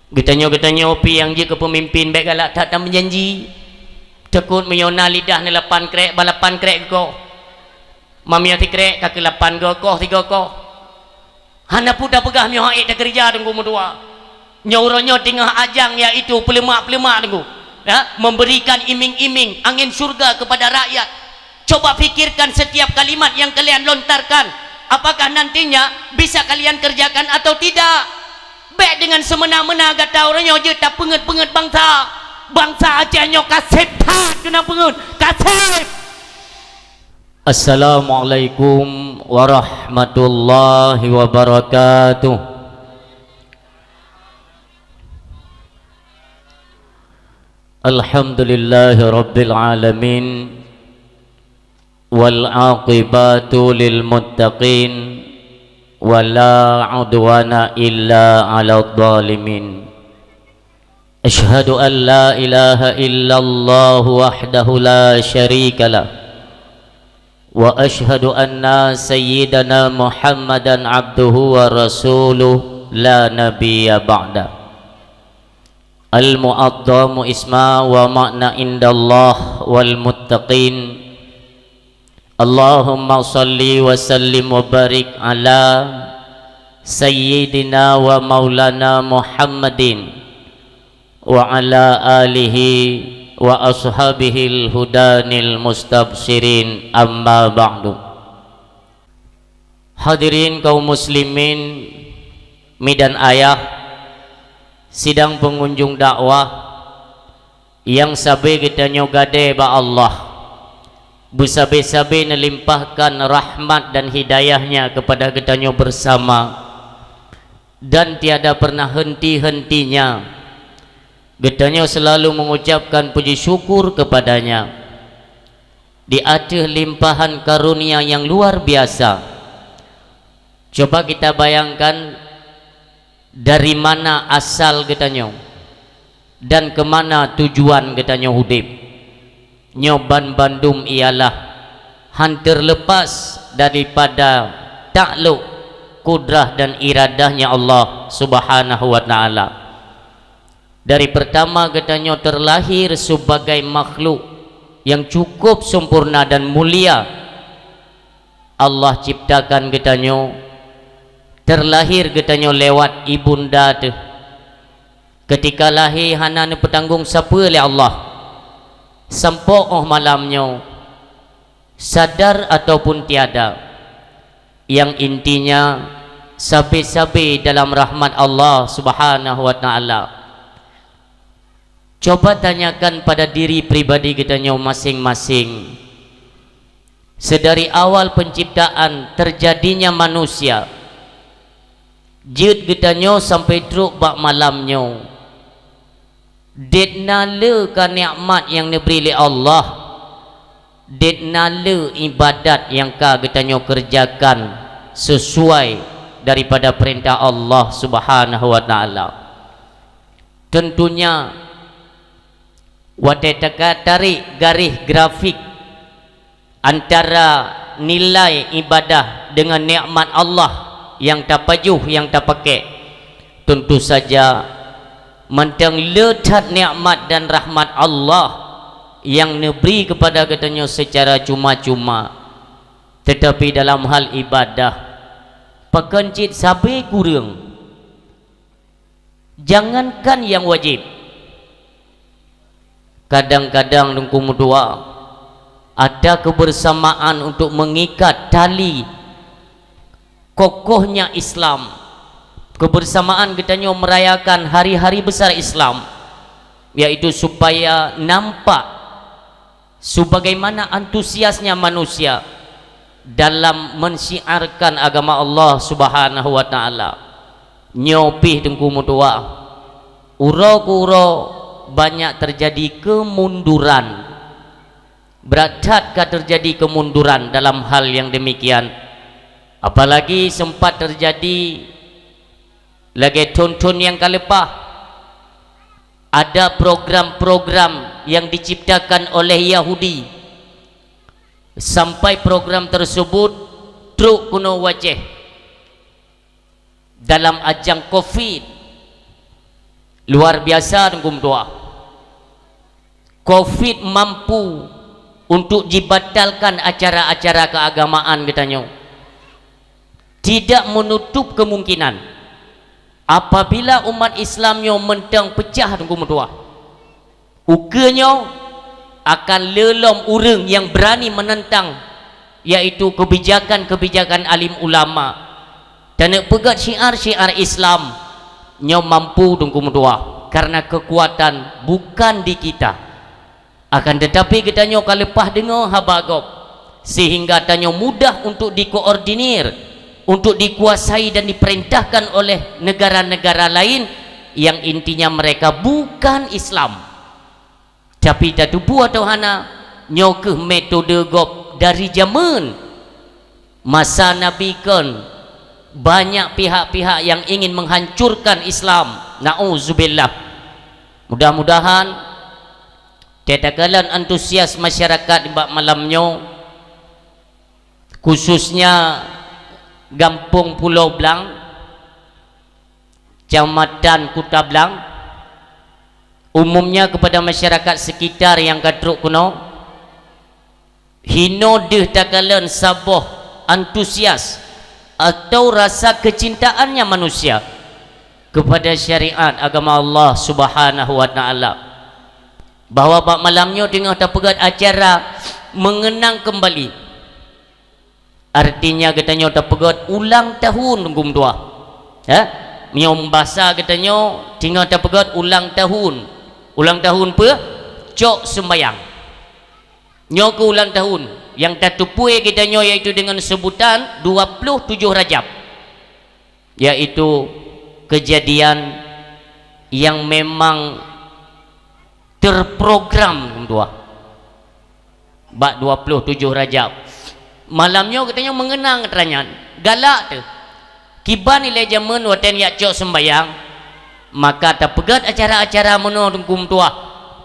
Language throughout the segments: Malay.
Getanyo pi yang je ke pemimpin baik galak tak menjanji tekut menyona lidah ni 8 krek balapan krek ko mamia ti krek kaki 8 ko 3 ko hana puda pegah mio haik dak kerja tunggu mudua nyauronyo tengah ajang iaitu pelemak-pelemak tunggu ya memberikan iming-iming angin surga kepada rakyat. Coba fikirkan setiap kalimat yang kalian lontarkan, apakah nantinya bisa kalian kerjakan atau tidak? Baik dengan semena-mena kata orangnya je tak penget-penget bangsa ajanyo kasep tak kena penget kasep. Assalamualaikum warahmatullahi wabarakatuh. Alhamdulillahi rabbil alamin wal aqibatu lil muttaqin wala udwana illa 'alal zalimin. Asyhadu an la ilaha illallah wahdahu la syarika lah wa asyhadu anna sayyidana Muhammadan abduhu wa rasuluh la nabiyya ba'da. Al mu'addamu isma wa makna indallah wal muttaqin. Allahumma salli wa sallim wa barik ala sayyidina wa maulana Muhammadin wa ala alihi wa ashabihil hudanil mustabsirin, amma ba'du. Hadirin kaum muslimin midan ayah, sidang pengunjung dakwah yang sabe kita nyogade ba Allah bersabe-sabe melimpahkan rahmat dan hidayahnya kepada kita nyo bersama dan tiada pernah henti-hentinya. Getanya selalu mengucapkan puji syukur kepadanya di atas limpahan karunia yang luar biasa. Coba kita bayangkan dari mana asal getanya dan kemana tujuan getanya hidup. Nyoban Bandung ialah hampir lepas daripada takluk kudrah dan iradahnya Allah subhanahu wa ta'ala. Dari pertama getanya terlahir sebagai makhluk yang cukup sempurna dan mulia. Allah ciptakan getanya terlahir getanya lewat ibunda tu. Ketika lahir hana petanggung siapa oleh Allah. Sempok malamnya sadar ataupun tiada, yang intinya sabi-sabi dalam rahmat Allah subhanahu wa ta'ala. Coba tanyakan pada diri pribadi kita masing-masing. Sedari awal penciptaan terjadinya manusia, jid kita sampai truk bak malamnya, dednala ka nikmat yang diberi oleh Allah, dednala ibadat yang ka kita kerjakan sesuai daripada perintah Allah subhanahu wa ta'ala. Tentunya wadah tarik garis grafik antara nilai ibadah dengan nikmat Allah yang tak pajuh, yang tak pakai, tentu saja mentang letak nikmat dan rahmat Allah yang diberi kepada katanya secara cuma-cuma. Tetapi dalam hal ibadah pekencit sabi kurang, jangankan yang wajib, kadang-kadang dengku doa ada kebersamaan untuk mengikat tali kokohnya Islam, kebersamaan kita merayakan hari-hari besar Islam, yaitu supaya nampak sebagaimana antusiasnya manusia dalam mensyiarkan agama Allah subhanahu wa ta'ala. Nyopih dengku doa uro-uro banyak terjadi kemunduran. Beratatkah terjadi kemunduran dalam hal yang demikian? Apalagi sempat terjadi lagi tonton yang kalepah, ada program-program yang diciptakan oleh Yahudi, sampai program tersebut truk kuno wajah dalam ajang Covid. luar biasa tengkum doa. Covid mampu untuk dibatalkan acara-acara keagamaan katanya. Tidak menutup kemungkinan apabila umat Islamnya mentang pecah tengkum doa, ukanya akan lelom urang yang berani menentang, yaitu kebijakan-kebijakan alim ulama dan pegat syiar-syiar Islam nya mampu tengkum doa, karena kekuatan bukan di kita. Akan tetapi kita nyo kalepah dengar habagop, sehingga tanya mudah untuk dikoordinir, untuk dikuasai dan diperintahkan oleh negara-negara lain yang intinya mereka bukan Islam. Tapi tatu buat Tuhana nyo ke metode gop dari zaman masa Nabi kan banyak pihak-pihak yang ingin menghancurkan Islam. Na'udzubillah. Mudah-mudahan tetakalan antusias masyarakat di bak malamnya, khususnya Gampung Pulau Blang, Kecamatan Kuta Blang, umumnya kepada masyarakat sekitar yang kadruk kuno, hino deh takalan saboh antusias atau rasa kecintaannya manusia kepada syariat agama Allah Subhanahu wa taala, bahwa bak malamnya tengah terpegat acara mengenang kembali, artinya katanya terpegat ulang tahun tengkum doa, menyom bahasa katanya tengah terpegat ulang tahun apa? Cok sembayang nyo ke ulang tahun yang tertupui katanya, yaitu dengan sebutan 27 Rajab, yaitu kejadian yang memang terprogram dua bak 27 Rajab. Malamnya katanya mengenang katanya galak tu kiban nilai zaman waten yak cok sembayang, maka terpegat acara-acara menungkum tua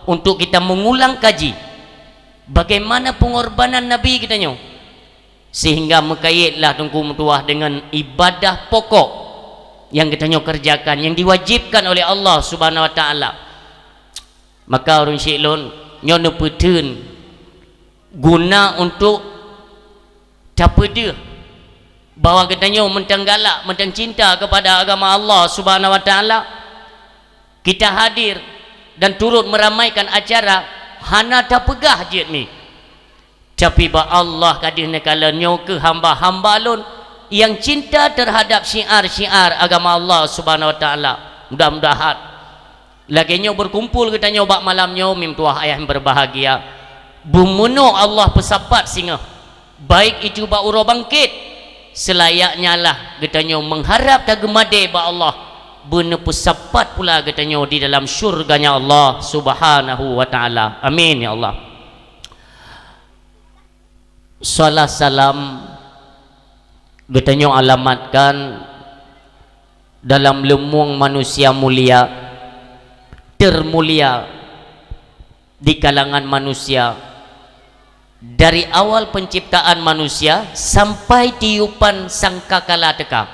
untuk kita mengulang kaji bagaimana pengorbanan Nabi katanya, sehingga mengkaitlah tungkum tua dengan ibadah pokok yang katanya kerjakan, yang diwajibkan oleh Allah Subhanahu wa taala. Maka orang syiklon nyono petun guna untuk capeda bahwa katanya mentang galak, mentang cinta kepada agama Allah Subhanahu wa taala, kita hadir dan turut meramaikan acara hana tapegah je ni. Tapi ba Allah kadihna kalanya ke hamba-hamba lon yang cinta terhadap syiar-syiar agama Allah Subhanahu wa taala. Mudah-mudahan laginya berkumpul katanya bak malamnya mim tuah ayah yang berbahagia, bumuno Allah pesapat singa baik itu bak uro bangkit selayaknya lah katanya mengharap tagemade bak Allah bener pesapat pula katanya di dalam syurganya Allah Subhanahu wa taala. Amin ya Allah. Salam salam katanya alamatkan dalam lemung manusia mulia termulia di kalangan manusia, dari awal penciptaan manusia sampai tiupan sangkakala teka,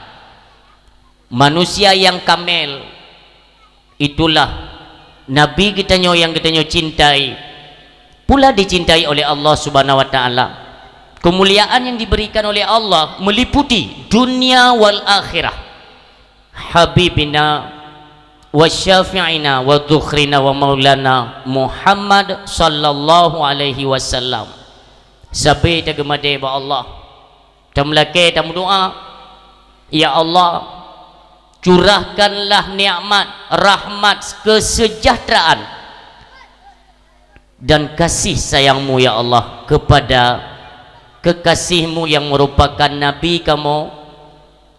manusia yang kamel itulah Nabi kitanya yang kitanya cintai, pula dicintai oleh Allah Subhanahu wa taala. Kemuliaan yang diberikan oleh Allah meliputi dunia wal akhirah. Habibina wa syafi'ina wa dhukhrina wa maulana Muhammad sallallahu alaihi wasallam. Sabi tagemade ba Allah tamlake tamu doa, ya Allah curahkanlah nikmat, rahmat, kesejahteraan dan kasih sayangmu ya Allah kepada kekasihmu yang merupakan Nabi kamu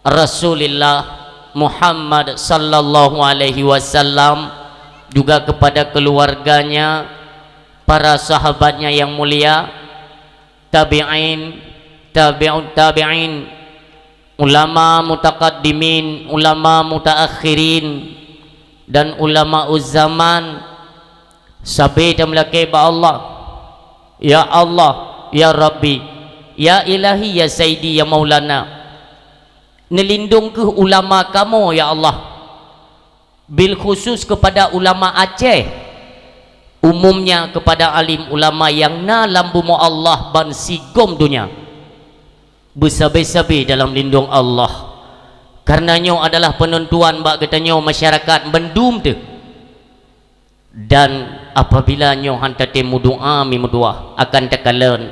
Rasulullah Muhammad sallallahu alaihi wasallam, juga kepada keluarganya, para sahabatnya yang mulia, tabi'in, tabi'ut tabi'in, ulama mutaqaddimin, ulama mutaakhirin, dan ulama uzzaman. Sabi tamlake ba Allah, ya Allah, ya Rabbi, ya Ilahi, ya Sayyidi, ya Maulana, nelindung ke ulama kamu ya Allah bil khusus kepada ulama Aceh, umumnya kepada alim ulama yang na lambu Allah ban sigom dunia bersabi-sabi dalam lindung Allah. Karenanya adalah penentuan bak katanya masyarakat mendum tu. Dan apabila nyo hantate mudoa mi mudoa akan tekalan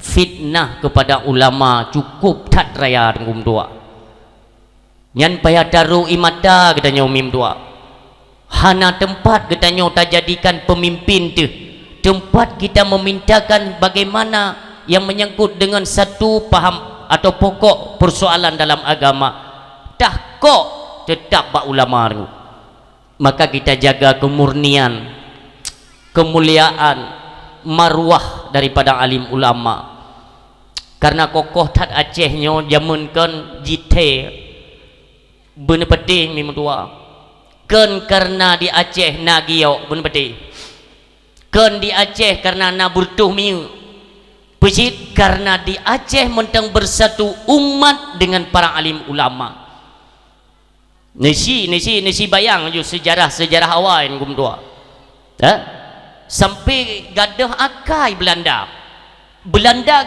fitnah kepada ulama cukup tat raya dengan doa. Nyan payah taruh imata katanya mim doa. Hana tempat katanya tak jadikan pemimpin tu. Tempat kita memintakan bagaimana yang menyangkut dengan satu paham atau pokok persoalan dalam agama. Dah kok tetap bak ulama tu. Maka kita jaga kemurnian, kemuliaan, marwah daripada alim ulama. Karena kokoh tat Acehnya jamunkan jite bener pedih mi dua. Ken karena di Aceh nagiok bener pedih. Ken di Aceh karena na burtuh mi. Pejit karena di Aceh mentang bersatu umat dengan para alim ulama. Nasi bayang je sejarah awal yang gumdua. Sampai gadah akai Belanda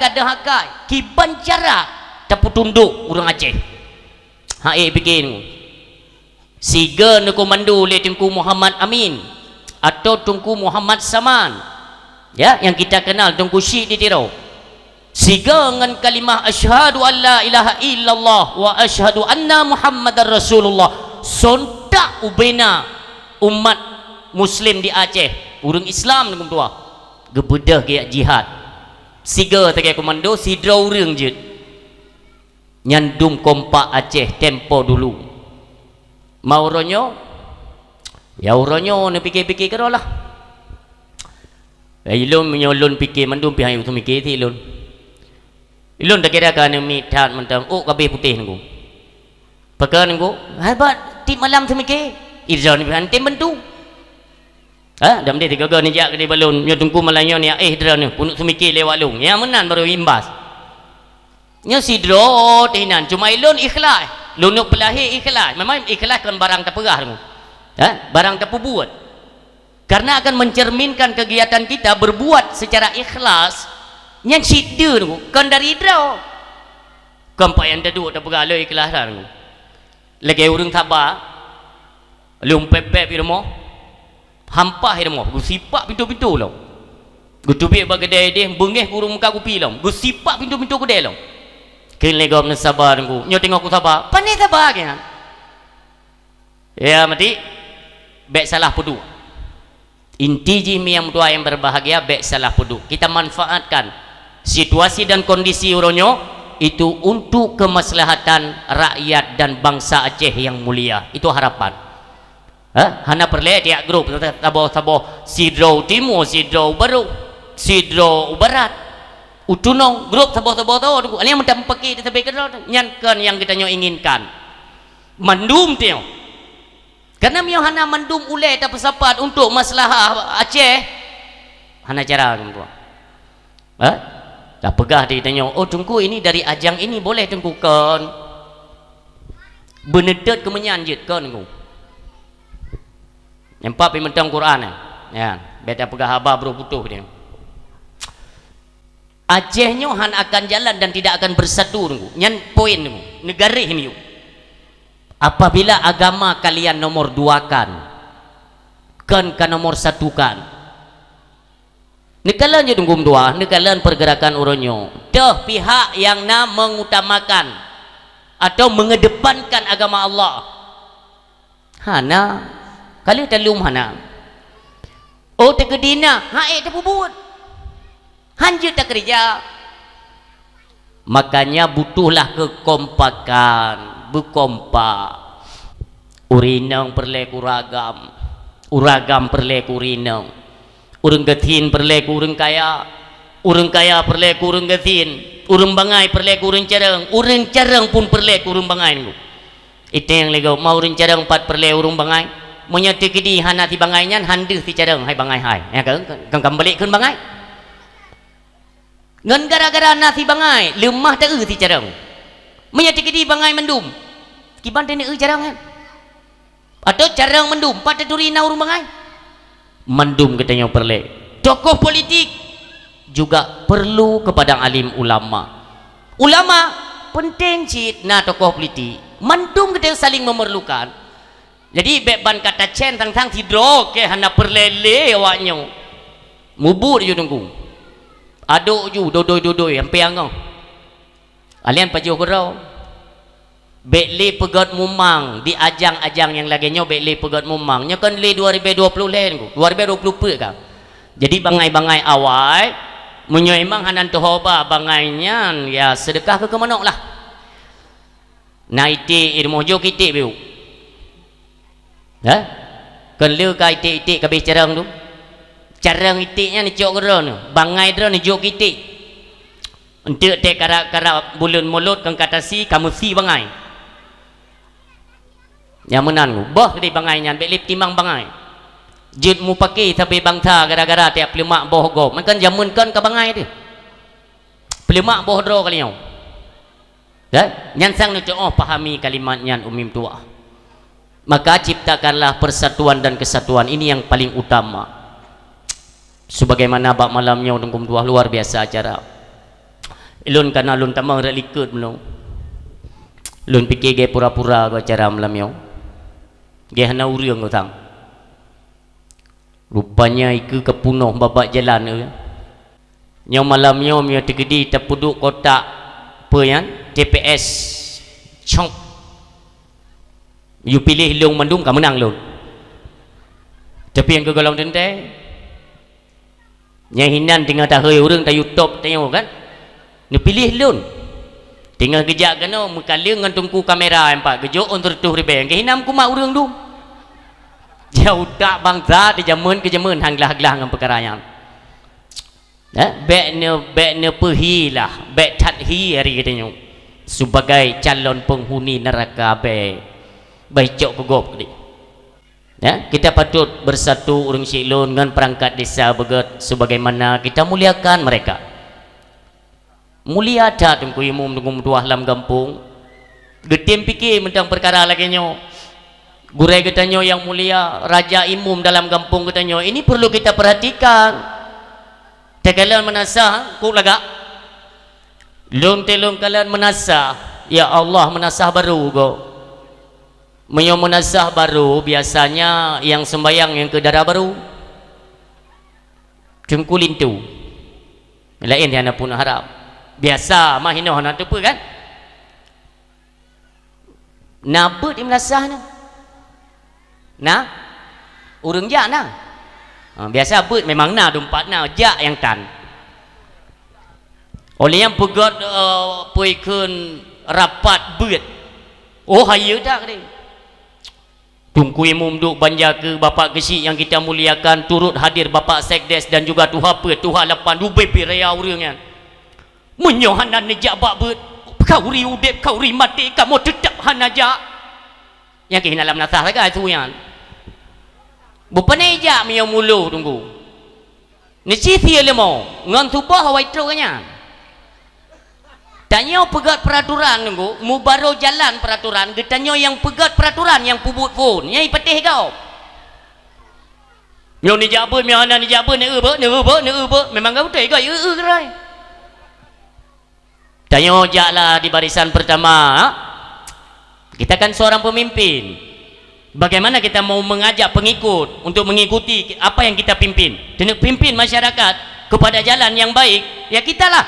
gadah akai kiban cara tapu tunduk orang Aceh. Bikin siga ne komando le Tengku Muhammad Amin atau Tengku Muhammad Saman, ya, yang kita kenal Tengku Syed di Tirau. Siga dengan kalimah asyhadu an la ilaha illallah wa asyhadu anna muhammadar rasulullah. Sontak ubena umat muslim di Aceh, urang Islam dengan tua gebedah ke jihad. Siga tak komando sidra urang je nyandum kompak Aceh tempo dulu. Mau ronyo ya uronyo ne fikir-fikir kerolah. Ilun menyolun fikir mandum pihak itu mikir ti ilun. Ilun tak kira kan mi tat mentang kabeh putih nunggu. Pakai nunggu hebat ti malam tu mikir. Irza ni hantim bentu. Dam dia tiga ni jak ke balon nya tungku malanyo ni dra ni punuk semikir lewat lung. Yang menan baru imbas. Nya sidro tinan cuma ilun ikhlas. Lunuk pelahir ikhlas. Memang ikhlas kan barang tak perah tu. Barang tak buat. Karena akan mencerminkan kegiatan kita berbuat secara ikhlas. Yang sidu tu kan dari draw. Kampak yang duduk tak bergalai ikhlas dah tu. Lagi urang sabar. Lum pepep di rumah. Hampah di rumah. Gusipak pintu-pintu lah. Gutubik bagadai dia bengih kurung muka kupi lah. Gusipak pintu-pintu kedai lah. Kini kau nak sabar tu. Nyo tengok aku sabar. Pandai sabar kan? Ya mati. Baik salah pudu. Inti jimi yang tua yang berbahagia baik salah pudu. Kita manfaatkan situasi dan kondisi uronyo itu untuk kemaslahatan rakyat dan bangsa Aceh yang mulia. Itu harapan. Hana perle tiap grup taboh sidro timur, sidro baru, sidro barat, utunong grup taboh tu. Ini yang mentam pakai di tepi kedua. Nyankan yang kita inginkan. Mandum tio. Karena mio hana mandum ulai tak persapat untuk masalah Aceh. Hana cara tu. Dah pegah dia tanya, tunggu ini dari ajang ini boleh tunggukan. Benedet kemenyanjit kan tunggu. Nampak pimentang Quran ya. Beta pegah haba bro putuh dia. Acehnya han akan jalan dan tidak akan bersatu tunggu. Nyan poin tunggu. Negara ini. Apabila agama kalian nomor 2 kan nomor 1 kan. Nekalan je tunggu dua, nekalan pergerakan uronyo. Dah pihak yang mengutamakan atau mengedepankan agama Allah. Hana, kali telum hana. Tak kedina, tak buat. Hanjut tak kerja. Makanya butuhlah kekompakan, berkompak. Urinang perlek uragam perlek urinang. Urang gatin perlek urang kaya perlek urang gatin, urang bangai perlek urang carang pun perlek urang bangai. Itu yang lego mau urang carang 4 perlek urang bangai. Menyati kedi hana ti bangainya handeuh ti carang hai bangai hai. Ya kan kembalikan bangai. Ngan gara-gara nasi bangai lemah tak ti carang. Menyati kedi bangai mendum. Kiban tene carang kan. atau cara mendum pada durina urung bangai mendum katanya perle tokoh politik juga perlu kepada alim ulama penting cit na tokoh politik mendum kita saling memerlukan jadi beban kata cen tang tidro ke hana perlele awaknya mubur je tunggu aduk ju dodoi sampai angau alian pajuh kerau Bekli pegat mumang di ajang-ajang yang laginya bekli pegat mumang nya kan le 2020 len ku 2020 pe ka jadi bangai-bangai awal munyo emang hanan tohoba bangainya ya sedekah ke kemanok lah na iti ilmu jo kitik biu ha kan le ka itik ka bicarang tu carang itiknya ni cok geron bangai dron ni jo kitik untuk te kara bulan mulut kang kata si kamu si bangai yang menan boh di bangainya belip timang bangai jid mu pakai tapi bangsa gara-gara tiap lemak boh go man kan jamun kan ke bangai tu pelemak boh dro kali nyau ya nyansang nu pahami kalimat nyan umim tua maka ciptakanlah persatuan dan kesatuan ini yang paling utama sebagaimana bab malamnya undung tua luar biasa acara ilun kana lun tamang relikut belum lun pikir ge pura-pura go acara malamnya dia hana urang utang rupanya iku kepunuh babak jalan nya malamnya mia tegedi terpuduk kotak apa yan TPS chong you pilih long mandum kamu menang long tapi yang ke golong dente nya hinan tinggal dah heu urang ta YouTube tengok kan ni pilih long tinggal kejak kena muka leung ngan tungku kamera empat gejuk untuk tuh ribe ke hinam ku mak urang du jauh tak bangsa di jamun ke jamun hanglah-hanglah dengan perkara yang beknya pehilah bek tadhi hari katanya sebagai calon penghuni neraka baik cok kegop ya kita patut bersatu urang silun dengan perangkat desa beget sebagaimana kita muliakan mereka mulia dah tunggu imum tunggu dua lam kampung getim pikir tentang perkara lagi nyo gurai katanya yang mulia raja imum dalam kampung katanya ini perlu kita perhatikan tekalan menasah ku laga lung telung kalian menasah ya Allah menasah baru go menyo menasah baru biasanya yang sembayang yang ke darah baru cungkulin tu lain dia nak pun harap biasa mah hino hana tu kan napa di menasah ni nah urang jak nah biasa bet memang nah dumpat nah jak yang tan oleh yang pegat puikeun rapat bet oh hayu dak ni tungku imum duk banja ke bapak gesik yang kita muliakan turut hadir bapak sekdes dan juga tuha pe tuha lapan dubai pi raya urang kan menyohanan nejak bak bet kau ri udep kau ri mati kamu tetap hanajak yang ke dalam nasah lagi tu yang bupanai jak miyo mulu tunggu ni citi lemo ngan tubah hawai troknya tanya pegat peraturan tunggu mu baru jalan peraturan getanyo yang pegat peraturan yang pubut phone nyai petih kau miyo ni jak miyo ana ni jak ni ebe memang kau betul kau gerai tanya jaklah di barisan pertama kita kan seorang pemimpin bagaimana kita mau mengajak pengikut untuk mengikuti apa yang kita pimpin dan pimpin masyarakat kepada jalan yang baik ya kita lah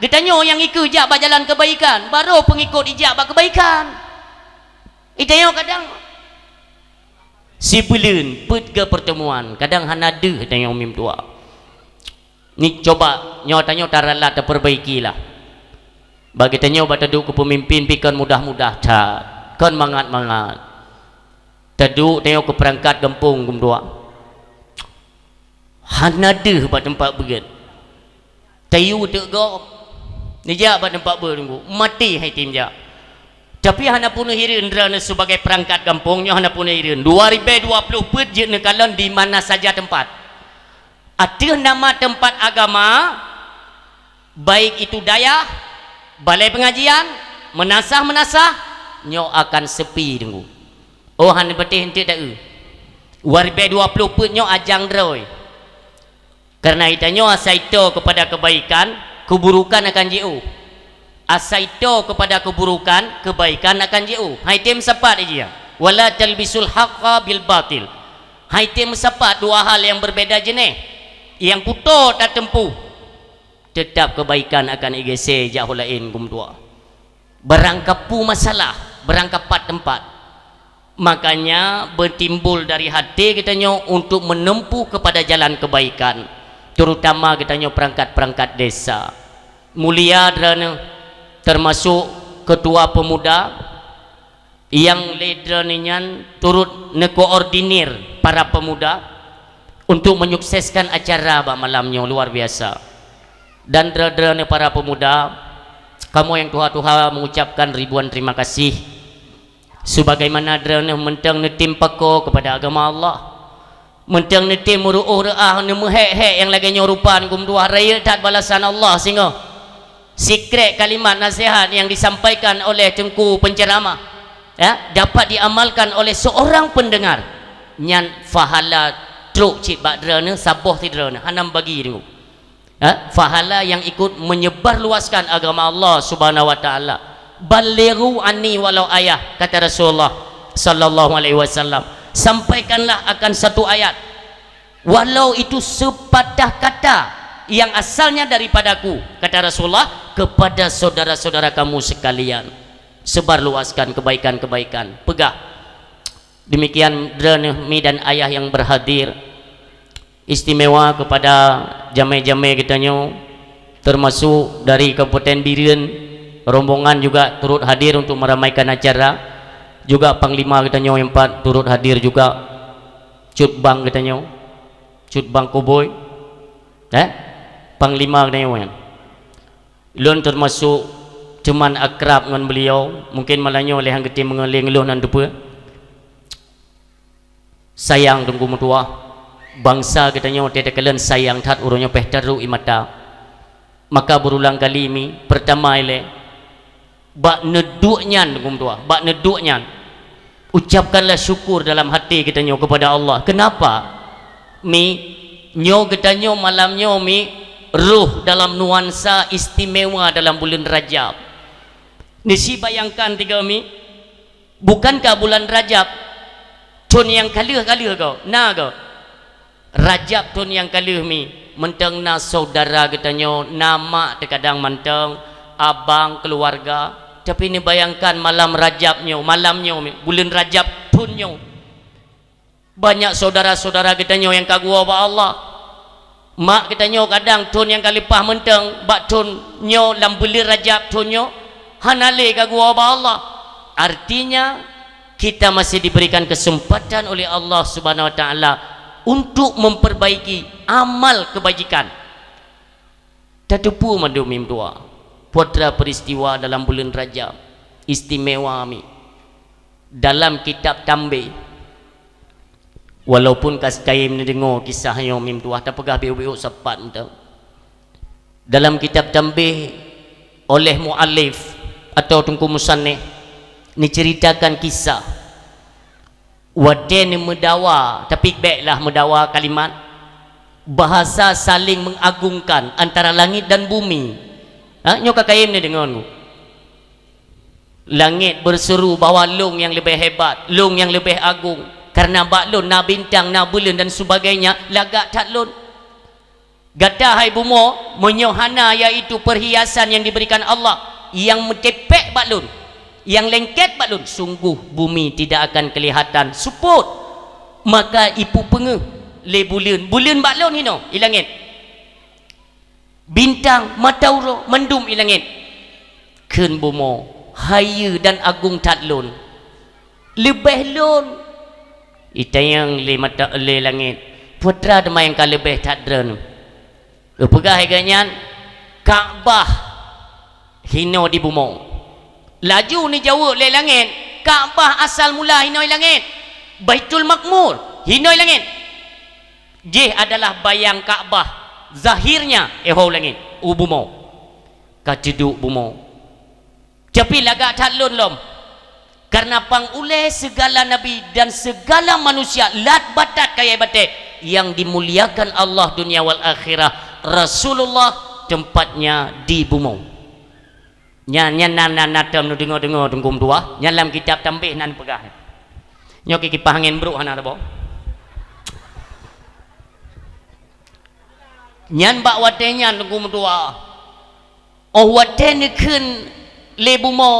ditanya yang ikut ijak bak jalan kebaikan baru pengikut ijak bak kebaikan itanya kadang si belun put ke pertemuan kadang hanade tanya umim tua ni coba nyatanya taralah terperbaikilah bagi tanya bak taduk ke pemimpin pikan mudah-mudah tak kan mangat-mangat taduk tengok ke perangkat kampung kumdua hanade pada tempat berat tayu tak go nijak pada tempat berunggu mati hai tim jak tapi hana pun hirin drana sebagai perangkat kampungnya hana pun hirin 2020 put je nekalan di mana saja tempat ada nama tempat agama baik itu daya balai pengajian menasah nyo akan sepi tunggu oh han betih henti tak warbe 20 punyo ajang droi karena itanyo asaito kepada kebaikan keburukan akan jiu asaito kepada keburukan kebaikan akan jiu haitem sepat aja wala talbisul haqqa bil batil haitem sepat dua hal yang berbeda jenis yang kuto tak tempuh tetap kebaikan akan igese jauh lain kumtua berangkapu masalah berangkapat tempat makanya bertimbul dari hati kitanya untuk menempuh kepada jalan kebaikan terutama kitanya perangkat-perangkat desa mulia drana termasuk ketua pemuda yang ledrannya turut nekoordinir para pemuda untuk menyukseskan acara malamnya luar biasa dan drana para pemuda kamu yang Tuhan mengucapkan ribuan terima kasih sebagaimana drana mentang netim pako kepada agama Allah mentang netim muru'uh ra'ah nemehek-hek yang lagi nyorupan kumduah raya tak balasan Allah sehingga secret kalimat nasihat yang disampaikan oleh tengku penceramah ya, dapat diamalkan oleh seorang pendengar nyan fahala truk cik bak drana saboh ti drana hanam bagi tengok fahala yang ikut menyebarluaskan agama Allah subhanahu wa ta'ala balighu anni walau ayah kata Rasulullah sallallahu alaihi wasallam sampaikanlah akan satu ayat walau itu sepatah kata yang asalnya daripadaku kata Rasulullah kepada saudara-saudara kamu sekalian sebarluaskan kebaikan-kebaikan pegah demikian mi dan ayah yang berhadir istimewa kepada jamai-jamai kitanya termasuk dari Kabupaten Biren rombongan juga turut hadir untuk meramaikan acara juga panglima kitanya yang 4 turut hadir juga cutbang kitanya cutbang Koboy panglima kitanya lun termasuk cuman akrab dengan beliau mungkin malahnya oleh hang geti mengeling lun dan dupa sayang tunggu mutua bangsa kitanya tiada kalian sayang tat urunya pehtaru imata maka berulang kali ini pertama ile bak neduknya tunggu mutua bak neduknya ucapkanlah syukur dalam hati kitanya kepada Allah kenapa nyo kitanya malamnya ruh dalam nuansa istimewa dalam bulan Rajab nisi bayangkan tiga bukankah bulan Rajab ton yang kalih-kalih kau nah kau Rajab ton yang kalih mentang na saudara katanya nama terkadang mentang abang keluarga tapi ini bayangkan malam Rajabnya malamnya bulan Rajab tunnya banyak saudara-saudara katanya yang kagua ba Allah mak katanya kadang tun yang kalipah mentang bak tunnya dalam bulan Rajab tunnya hanale kagua ba Allah artinya kita masih diberikan kesempatan oleh Allah subhanahu wa ta'ala untuk memperbaiki amal kebajikan tatupu madu mim doa putra peristiwa dalam bulan Rajab istimewa dalam kitab Tambih walaupun kaskai mendengar kisahnya mim doa tak pegah biu-biu sepat dalam kitab Tambih oleh muallif atau tungku musannif diceritakan kisah waden medawa tapi baiklah medawa kalimat bahasa saling mengagungkan antara langit dan bumi nyo kakayim ni denganku langit berseru bahawa long yang lebih hebat long yang lebih agung karena baklun na bintang na bulan dan sebagainya lagak tak lun gata hai bumo menyohana iaitu perhiasan yang diberikan Allah yang metepek baklun yang lengket baklun sungguh bumi tidak akan kelihatan suput maka ipu pengeh le bulan baklun hino ilangit bintang matauro mendum ilangit ken bumo hayu dan agung tatlun lebih lun itayang le mata le langit putra dema yang kalebeh tadran pegah ganyan Kaabah hino di bumo laju ni jauh le langit Kaabah asal mula hino langit Baitul Makmur hino langit je adalah bayang Kaabah zahirnya ehau langit bumo kaceduk bumo tapi lagak talun lom karena pangulai segala nabi dan segala manusia lat batat kaya batik yang dimuliakan Allah dunia wal akhirah. Rasulullah tempatnya di bumi. Nyan natam nu dengar dengkum tua nyan dalam kitab tambih nan pegah nyok ki pahangin bro hana tabo nyan bak watenya dengkum tua oh watenya keun le bumo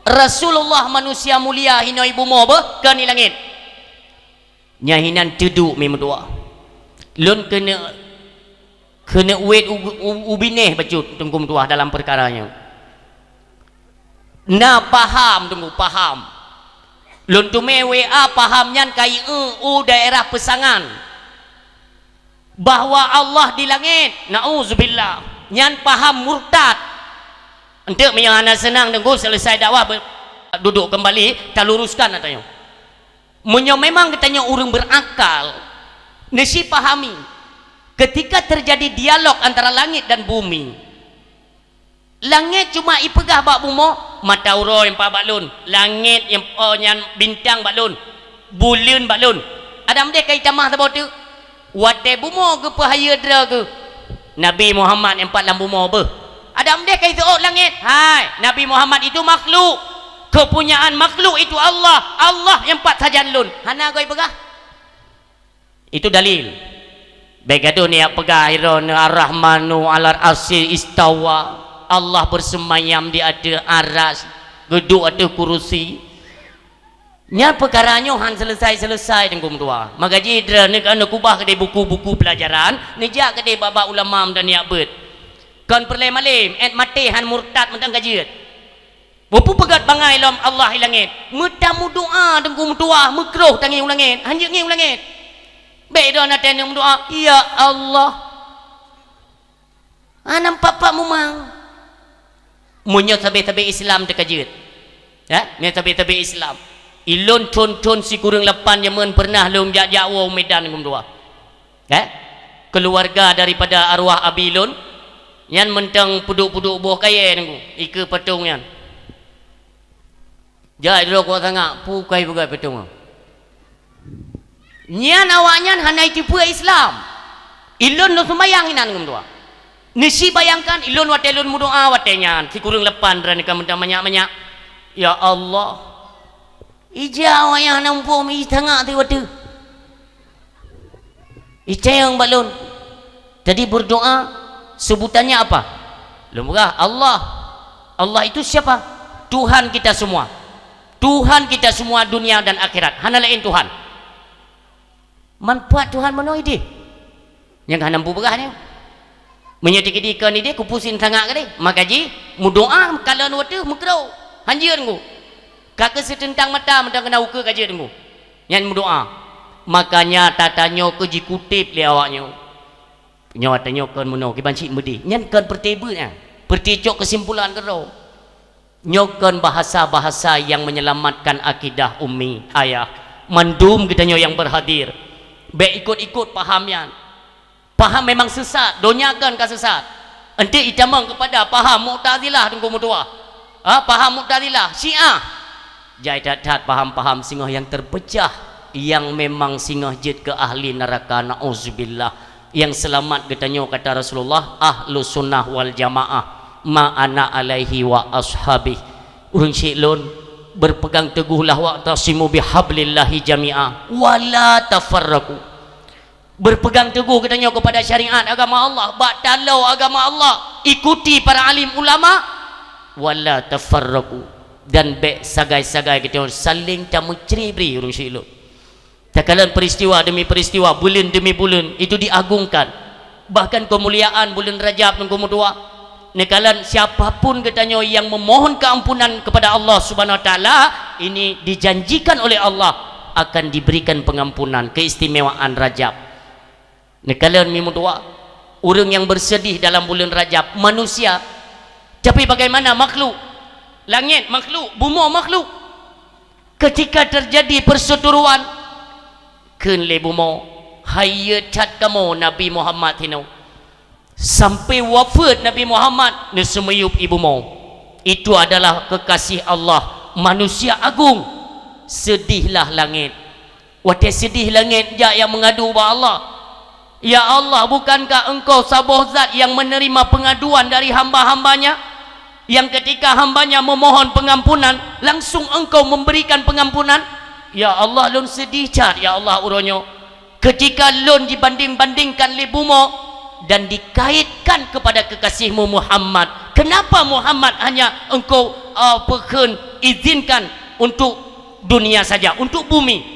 Rasulullah manusia mulia hina ibu mo be ke ni langit nyahinan teduk memang tua lun kena wait ubineh bacut dengkum tua dalam perkaranya. Na paham tunggu paham lun tume WA paham nyan kai daerah pesangan bahwa Allah di langit na'udzubillah nyan paham murtad untuk menyana senang tunggu selesai dakwah duduk kembali tak luruskan katanya memang katanya orang berakal nasi pahami ketika terjadi dialog antara langit dan bumi. Langit cuma ipegah bak bumo mata uro yang pa balun langit yang yang bintang balun bulan balun adam dia kai tamah tabo tu wate bumo ke pahaya dra ke Nabi Muhammad yang pat lam bumo be adam dia kai tu langit hai Nabi Muhammad itu makhluk kepunyaan makhluk itu Allah yang pat sajan lun hana goi pegah itu dalil baik adu ni pegah iron ar-rahmanu alar arsy istawa Allah bersemayam di ada aras geduk ada kursi nya perkaranya han selesai dengan tua maka jidra ni kan kubah kedai buku-buku pelajaran ni jak kedai baba ulama dan yak bet kan perlem malim et mati han murtad mentang gajiat bopu pegat bangai lam Allah ilangit mutamu doa dengan tua mekroh tangi ulangit hanjik ngi ulangit baik dah nak tanya doa ya Allah anam papa mumang munyot tabi-tabi Islam terkejut ya ni tabi-tabi Islam ilon con si kurang lepan yang pernah lum jak-jakwa medan ngum dua ya keluarga daripada arwah abilun yang mentang puduk-puduk buah kaya nunggu ika patung yan jai dulu kuat sangat pukai patung nyan awaknya hanai tipu Islam ilon lo semayang hinan ngum dua nisi bayangkan ilun watelun mudoa watenya si kurang lepan rani kamu banyak ya Allah ijau yang nampu mi tengah tu watu icayang balun jadi berdoa sebutannya apa lemurah Allah itu siapa Tuhan kita semua dunia dan akhirat hana lain Tuhan manfaat Tuhan mana ide yang hana nampu berahnya menyedikit-dikit ni dia kupusin sangat ke dia maka ji mudoa kalau waktu mukro hanjir ngu kakak setentang mata mentang kena uka kaji ngu yang mudoa makanya tatanya ke ji kutip li awaknya nyawa tanya kan muno ki banci mudi nyan kan pertebanya perticok kesimpulan kero nyokan bahasa-bahasa yang menyelamatkan akidah ummi ayah mandum kita yang berhadir baik ikut-ikut pahamnya paham memang sesat donyakan kan sesat nanti icamang kepada paham Mu'tazilah tunggu mutua paham Mu'tazilah Syiah jai dat paham-paham singoh yang terpecah yang memang singoh jid ke ahli neraka na'udzubillah yang selamat katanya kata Rasulullah ahlu sunnah wal jamaah ma'ana alaihi wa ashabih urang syiklun berpegang teguhlah wa tasimu bihablillahi jami'ah wala tafarraku berpegang teguh katanya kepada syariat agama Allah batalau agama Allah ikuti para alim ulama wala tafarraqu dan be sagai-sagai kita saling tamu ceribri urang syilo takalan peristiwa demi peristiwa bulan demi bulan itu diagungkan bahkan kemuliaan bulan Rajab dan kemudian nekalan siapapun katanya yang memohon keampunan kepada Allah Subhanahu wa taala ini dijanjikan oleh Allah akan diberikan pengampunan keistimewaan Rajab. Nekalan mimu tua orang yang bersedih dalam bulan Rajab manusia tapi bagaimana makhluk langit makhluk bumi makhluk ketika terjadi perseteruan keun le bumi hayya cat kamu Nabi Muhammad hino sampai wafat Nabi Muhammad nesemeyup ibu mau itu adalah kekasih Allah manusia agung. Sedihlah langit. Wahai sedih langit ja yang mengadu kepada Allah. Ya Allah, bukankah engkau sabuh zat yang menerima pengaduan dari hamba-hambanya, yang ketika hambanya memohon pengampunan langsung engkau memberikan pengampunan? Ya Allah, lun sedih cat ya Allah uronyo ketika lun dibanding-bandingkan libumo dan dikaitkan kepada kekasihmu Muhammad. Kenapa Muhammad hanya engkau izinkan untuk dunia saja, untuk bumi?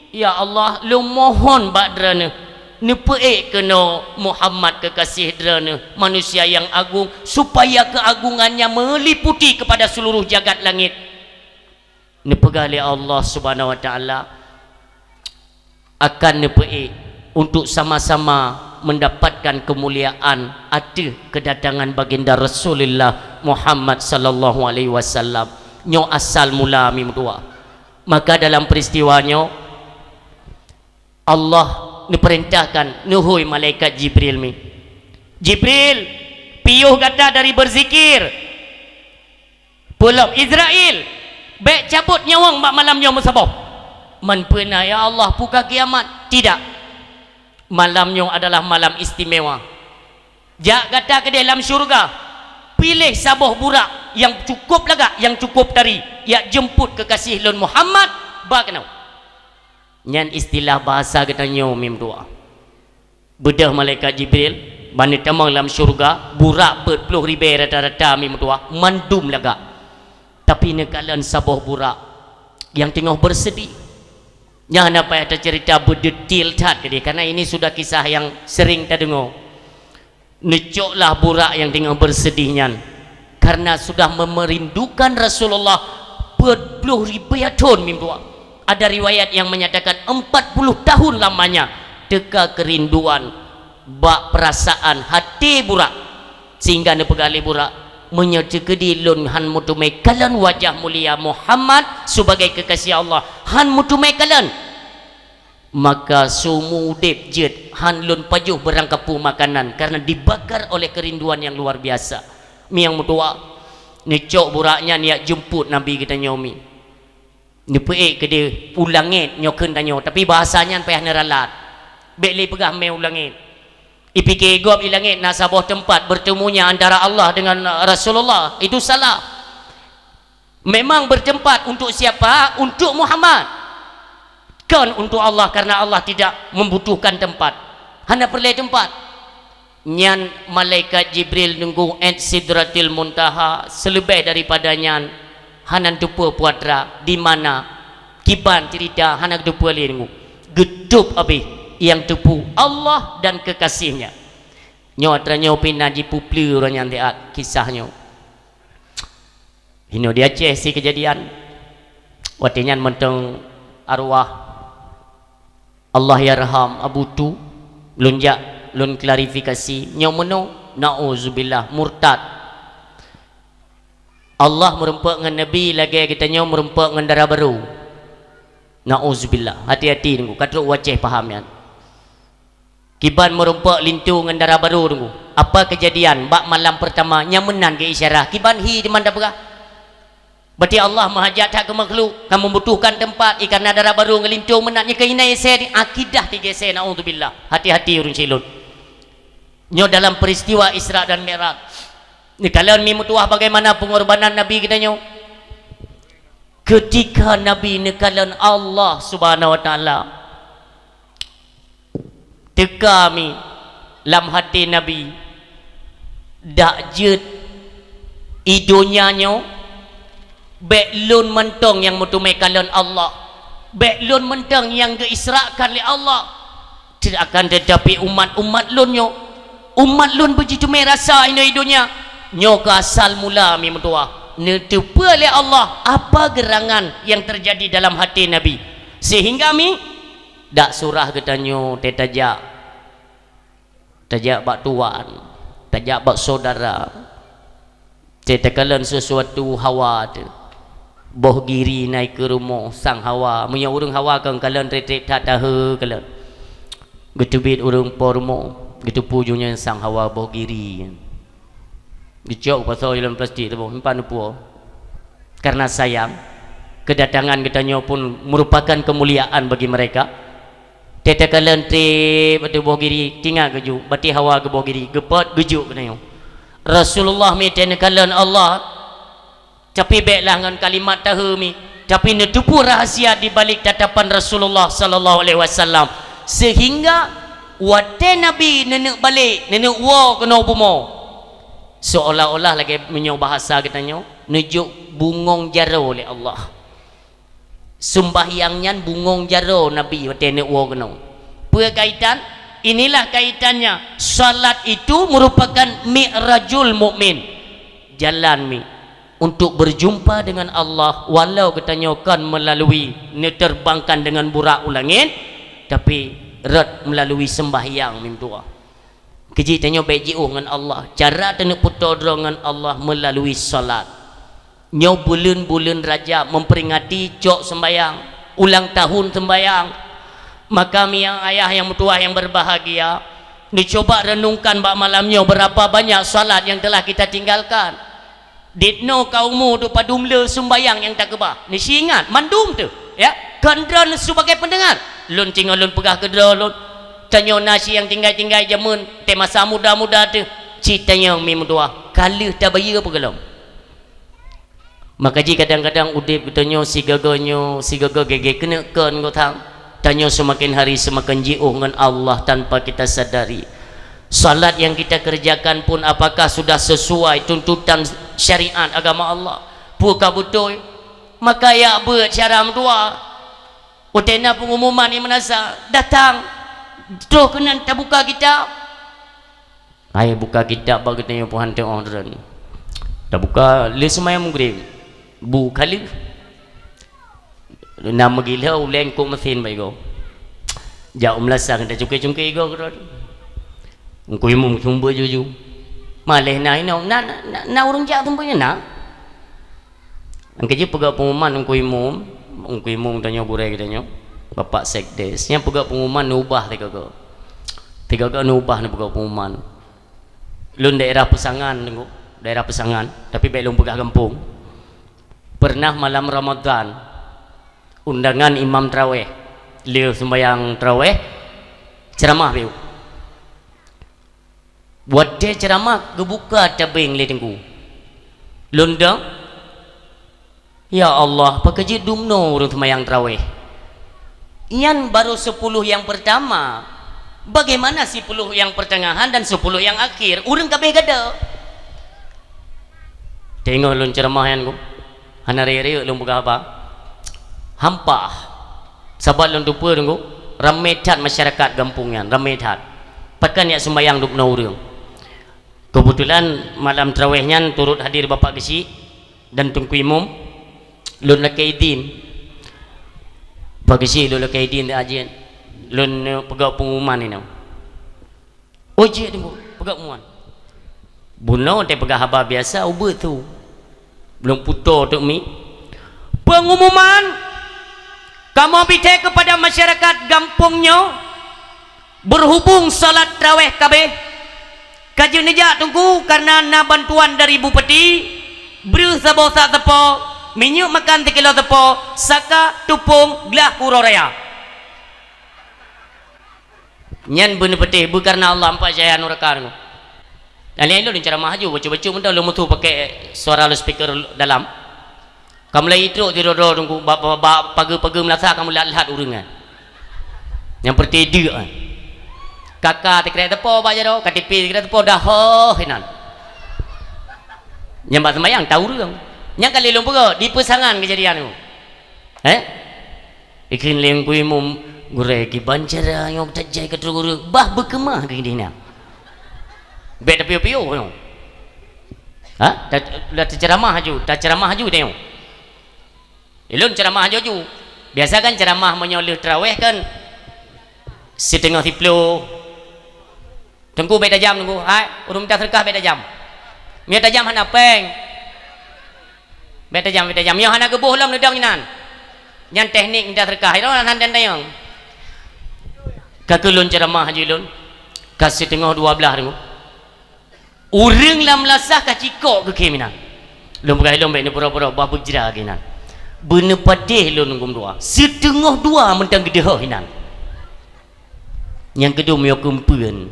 Ya Allah, lu mohon badrana nepeik kena Muhammad kekasih drana, manusia yang agung, supaya keagungannya meliputi kepada seluruh jagat langit. Nepegali Allah Subhanahu wa taala akan nepeik untuk sama-sama mendapatkan kemuliaan ada kedatangan baginda Rasulullah Muhammad sallallahu alaihi wasallam. Nyo asal mula mi dua. Maka dalam peristiwanya Allah diperintahkan nuhui malaikat Jibril mi. Jibril piuh kata dari berzikir. Belum Israel baik cabut nyawang mak malamnya musabah. Man pernah ya Allah buka kiamat? Tidak. Malamnya adalah malam istimewa. Jak kata ke dalam syurga, pilih sabuh burak yang cukup laga, yang cukup tari, ya jemput kekasih lun Muhammad ba kenau. Nyan istilah bahasa katanya mim doa. Bedah malaikat Jibril bani tamang dalam syurga burak 40,000 rata-rata mim doa mandum laga. Tapi nekalan sabuh burak yang tengah bersedih. Jangan apa ada cerita berdetil tat dia, karena ini sudah kisah yang sering kita dengar. Necoklah burak yang tengah bersedihnya karena sudah memerindukan Rasulullah 40,000 tahun mim doa. Ada riwayat yang menyatakan 40 tahun lamanya teka kerinduan bak perasaan hati burak, sehingga nepegali burak menyertakedi lun han mutumai kalan wajah mulia Muhammad sebagai kekasih Allah han mutumai kalan. Maka sumudip jet han lun pajuh berangkapu makanan karena dibakar oleh kerinduan yang luar biasa. Mi yang mutua necok buraknya niat jemput Nabi kita nyomi. Ni peik ke dia ulangit nyokeun tanyo, tapi bahasanya payah neralat. Beli pegah me ulangit. Ipikir gop ilangit nak sabuh tempat bertemunya antara Allah dengan Rasulullah. Itu salah. Memang bertempat untuk siapa? Untuk Muhammad. Kan untuk Allah, karena Allah tidak membutuhkan tempat. Hanya perlu tempat. Nyan malaikat Jibril nunggu at Sidratil Muntaha, selebih daripadanya hanan tupu puatra di mana kiban cerita hanak tupu linu gedup abi yang tupu Allah dan kekasihnya. Nyo atranyo pinaji pupli orangnya teat kisahnya. Hino dia Aceh si kejadian. Watinyan menteng arwah Allah yarham Abu Tu lunjak lun klarifikasi nyo meno nauzubillah murtad. Allah merempak dengan Nabi lagi kitanya merempak dengan darah baru. Nauzubillah. Hati-hati tunggu. Katruk wajah paham ya. Kiban merempak lintu dengan darah baru tunggu. Apa kejadian? Bak malam pertama nyamenan ke isyarah. Kiban hi di mana berah? Berarti Allah menghajat hak ke makhluk. Kamu membutuhkan tempat. Ikan darah baru ngelintu menatnya ke inai saya akidah tiga saya. Nauzubillah. Hati-hati urun silun. Nyo dalam peristiwa Isra dan Mi'raj. Ni kalian mimutuah bagaimana pengorbanan Nabi kita nyo ketika Nabi ni kalian Allah Subhanahu wa taala teka mi lam hati Nabi dak jet idonya nyo beklun mentong yang mutumai kalian Allah, beklun mentong yang geisrakan li Allah. Tidak akan tetapi umat-umat lun nyo, umat lun begitu merasa ini idonya nyo ke asal mula mi mentua netupa oleh Allah apa gerangan yang terjadi dalam hati Nabi sehingga mi dak surah ketanyo tajak bak tuan, tajak bak saudara, tetakalan sesuatu hawa tu boh giri naik ke rumah sang hawa punya urang hawa kan kalian retret tak tahu kalian getubit urang pormo gitu pujunya sang hawa boh giri dicok pasal dalam plastik tu empan puo karena sayang kedatangan katanya pun merupakan kemuliaan bagi mereka. Teta kalian pada bawah giri tinggal keju bati hawa ke bawah giri gepot gejuk katanya Rasulullah mi tena kalian Allah tapi baiklah dengan kalimat tahu mi tapi netupu rahasia di balik tatapan Rasulullah sallallahu alaihi wasallam sehingga wate Nabi nenek balik nenek wa kena upomo seolah-olah lagi menyo bahasa katanya nujuk bungong jaro oleh Allah sembahyangnya bungong jaro Nabi wate nenek wa kena berkaitan inilah kaitannya salat itu merupakan mi'rajul mukmin jalan mi untuk berjumpa dengan Allah walau katanya kan melalui diterbangkan dengan burak ulangin tapi rat melalui sembahyang mim tua keji tanya baik jiu dengan Allah cara tanya putar dengan Allah melalui salat nyau bulan-bulan Rajab memperingati cok sembahyang ulang tahun sembahyang maka yang ayah yang tua yang berbahagia dicoba renungkan bak malamnya berapa banyak salat yang telah kita tinggalkan ditno kaumu tu padumle sembahyang yang tak kebah ni si ingat mandum tu ya kandran sebagai pendengar lun tinggal lun pegah kedra lun tanya nasi yang tinggal-tinggal jamun te masa muda-muda tu citanya mim tua kalah tak bayar apa gelom maka ji kadang-kadang udip tanya si gaga gege kena kan kau tang tanya semakin hari semakin jiuh dengan Allah tanpa kita sadari salat yang kita kerjakan pun apakah sudah sesuai tuntutan syariat agama Allah buka betul maka ya buat cara dua utena pengumuman yang menasa datang terus kena tak buka kitab ayah buka kitab bagi tanya Tuhan tengok tak buka le semayang maghrib bu kali nama gila ulang ko mesin baik go jauh melasang dah cukai-cukai go kerana engkau imum sumber juju malih na orang jauh tumpahnya na angkat je pegawai pengumuman engkau imum tanya burai katanya bapak sekdes yang pegawai pengumuman ubah tiga ubah ni pegawai pengumuman lun daerah pesangan tapi baik lun pegawai kampung pernah malam Ramadan undangan imam tarawih liu sembahyang tarawih ceramah biu buat dia ceramah kebuka tabing le tengku lundang ya Allah pakai dumno urang sembahyang tarawih ian baru 10 yang pertama bagaimana 10 yang pertengahan dan 10 yang akhir urang kabeh gada tengok lun ceramah yang ku hana rere lun buka apa hampah sabat lun tupa tunggu ramai tat masyarakat kampungnya ramai tat pakan ya sembahyang 20 orang kebetulan malam tarawihnya turut hadir bapak kesi dan tungku imam lun lakaidin pak kesi lun lakaidin dah ajian lun pegawai pengumuman ini oje tunggu pegawai pengumuman buno te pegawai haba biasa ubah tu belum putar tu mi pengumuman kamu bite kepada masyarakat kampungnya berhubung salat tarawih kabeh kajian nejak tunggu karena na bantuan dari bupati beri sabosa tepo minyak makan 3 kilo tepo saka tupung gelah kuro raya nyan bener petih bu karena Allah empat jaya nurakan kalian lu ceramah maju baca-baca mudah lu mutu pakai suara loudspeaker dalam kamu lagi teruk di rodo tunggu pagi-pagi melasa kamu lihat uringan yang pertama kakak tikret tepo baca do KTP tikret tepo dah hinan yang bat sembayang tahu orang yang kali lumpur di pesangan kejadian tu ikin lengkui mum gure ki bancara yang tajai ke terus bah berkemah ke dina bet tapi pio no dah ceramah haju tengok ilun ceramah haju biasa kan ceramah menyoleh tarawih kan setengah 10 tunggu beda jam tunggu urung minta sedekah beda jam minta jam hana peng beda jam yang hana gebuh lam nedang nan nyan teknik minta sedekah itu nan dan tayang kakulun ceramah haji lun kasih tengah 12 tunggu urang lam lasah kacikok ke keminan lum bagai lum baik ni pura-pura bah berjira ginan bener padeh lo nunggu dua setengah dua mentang gede hinan yang kedua mio kumpuan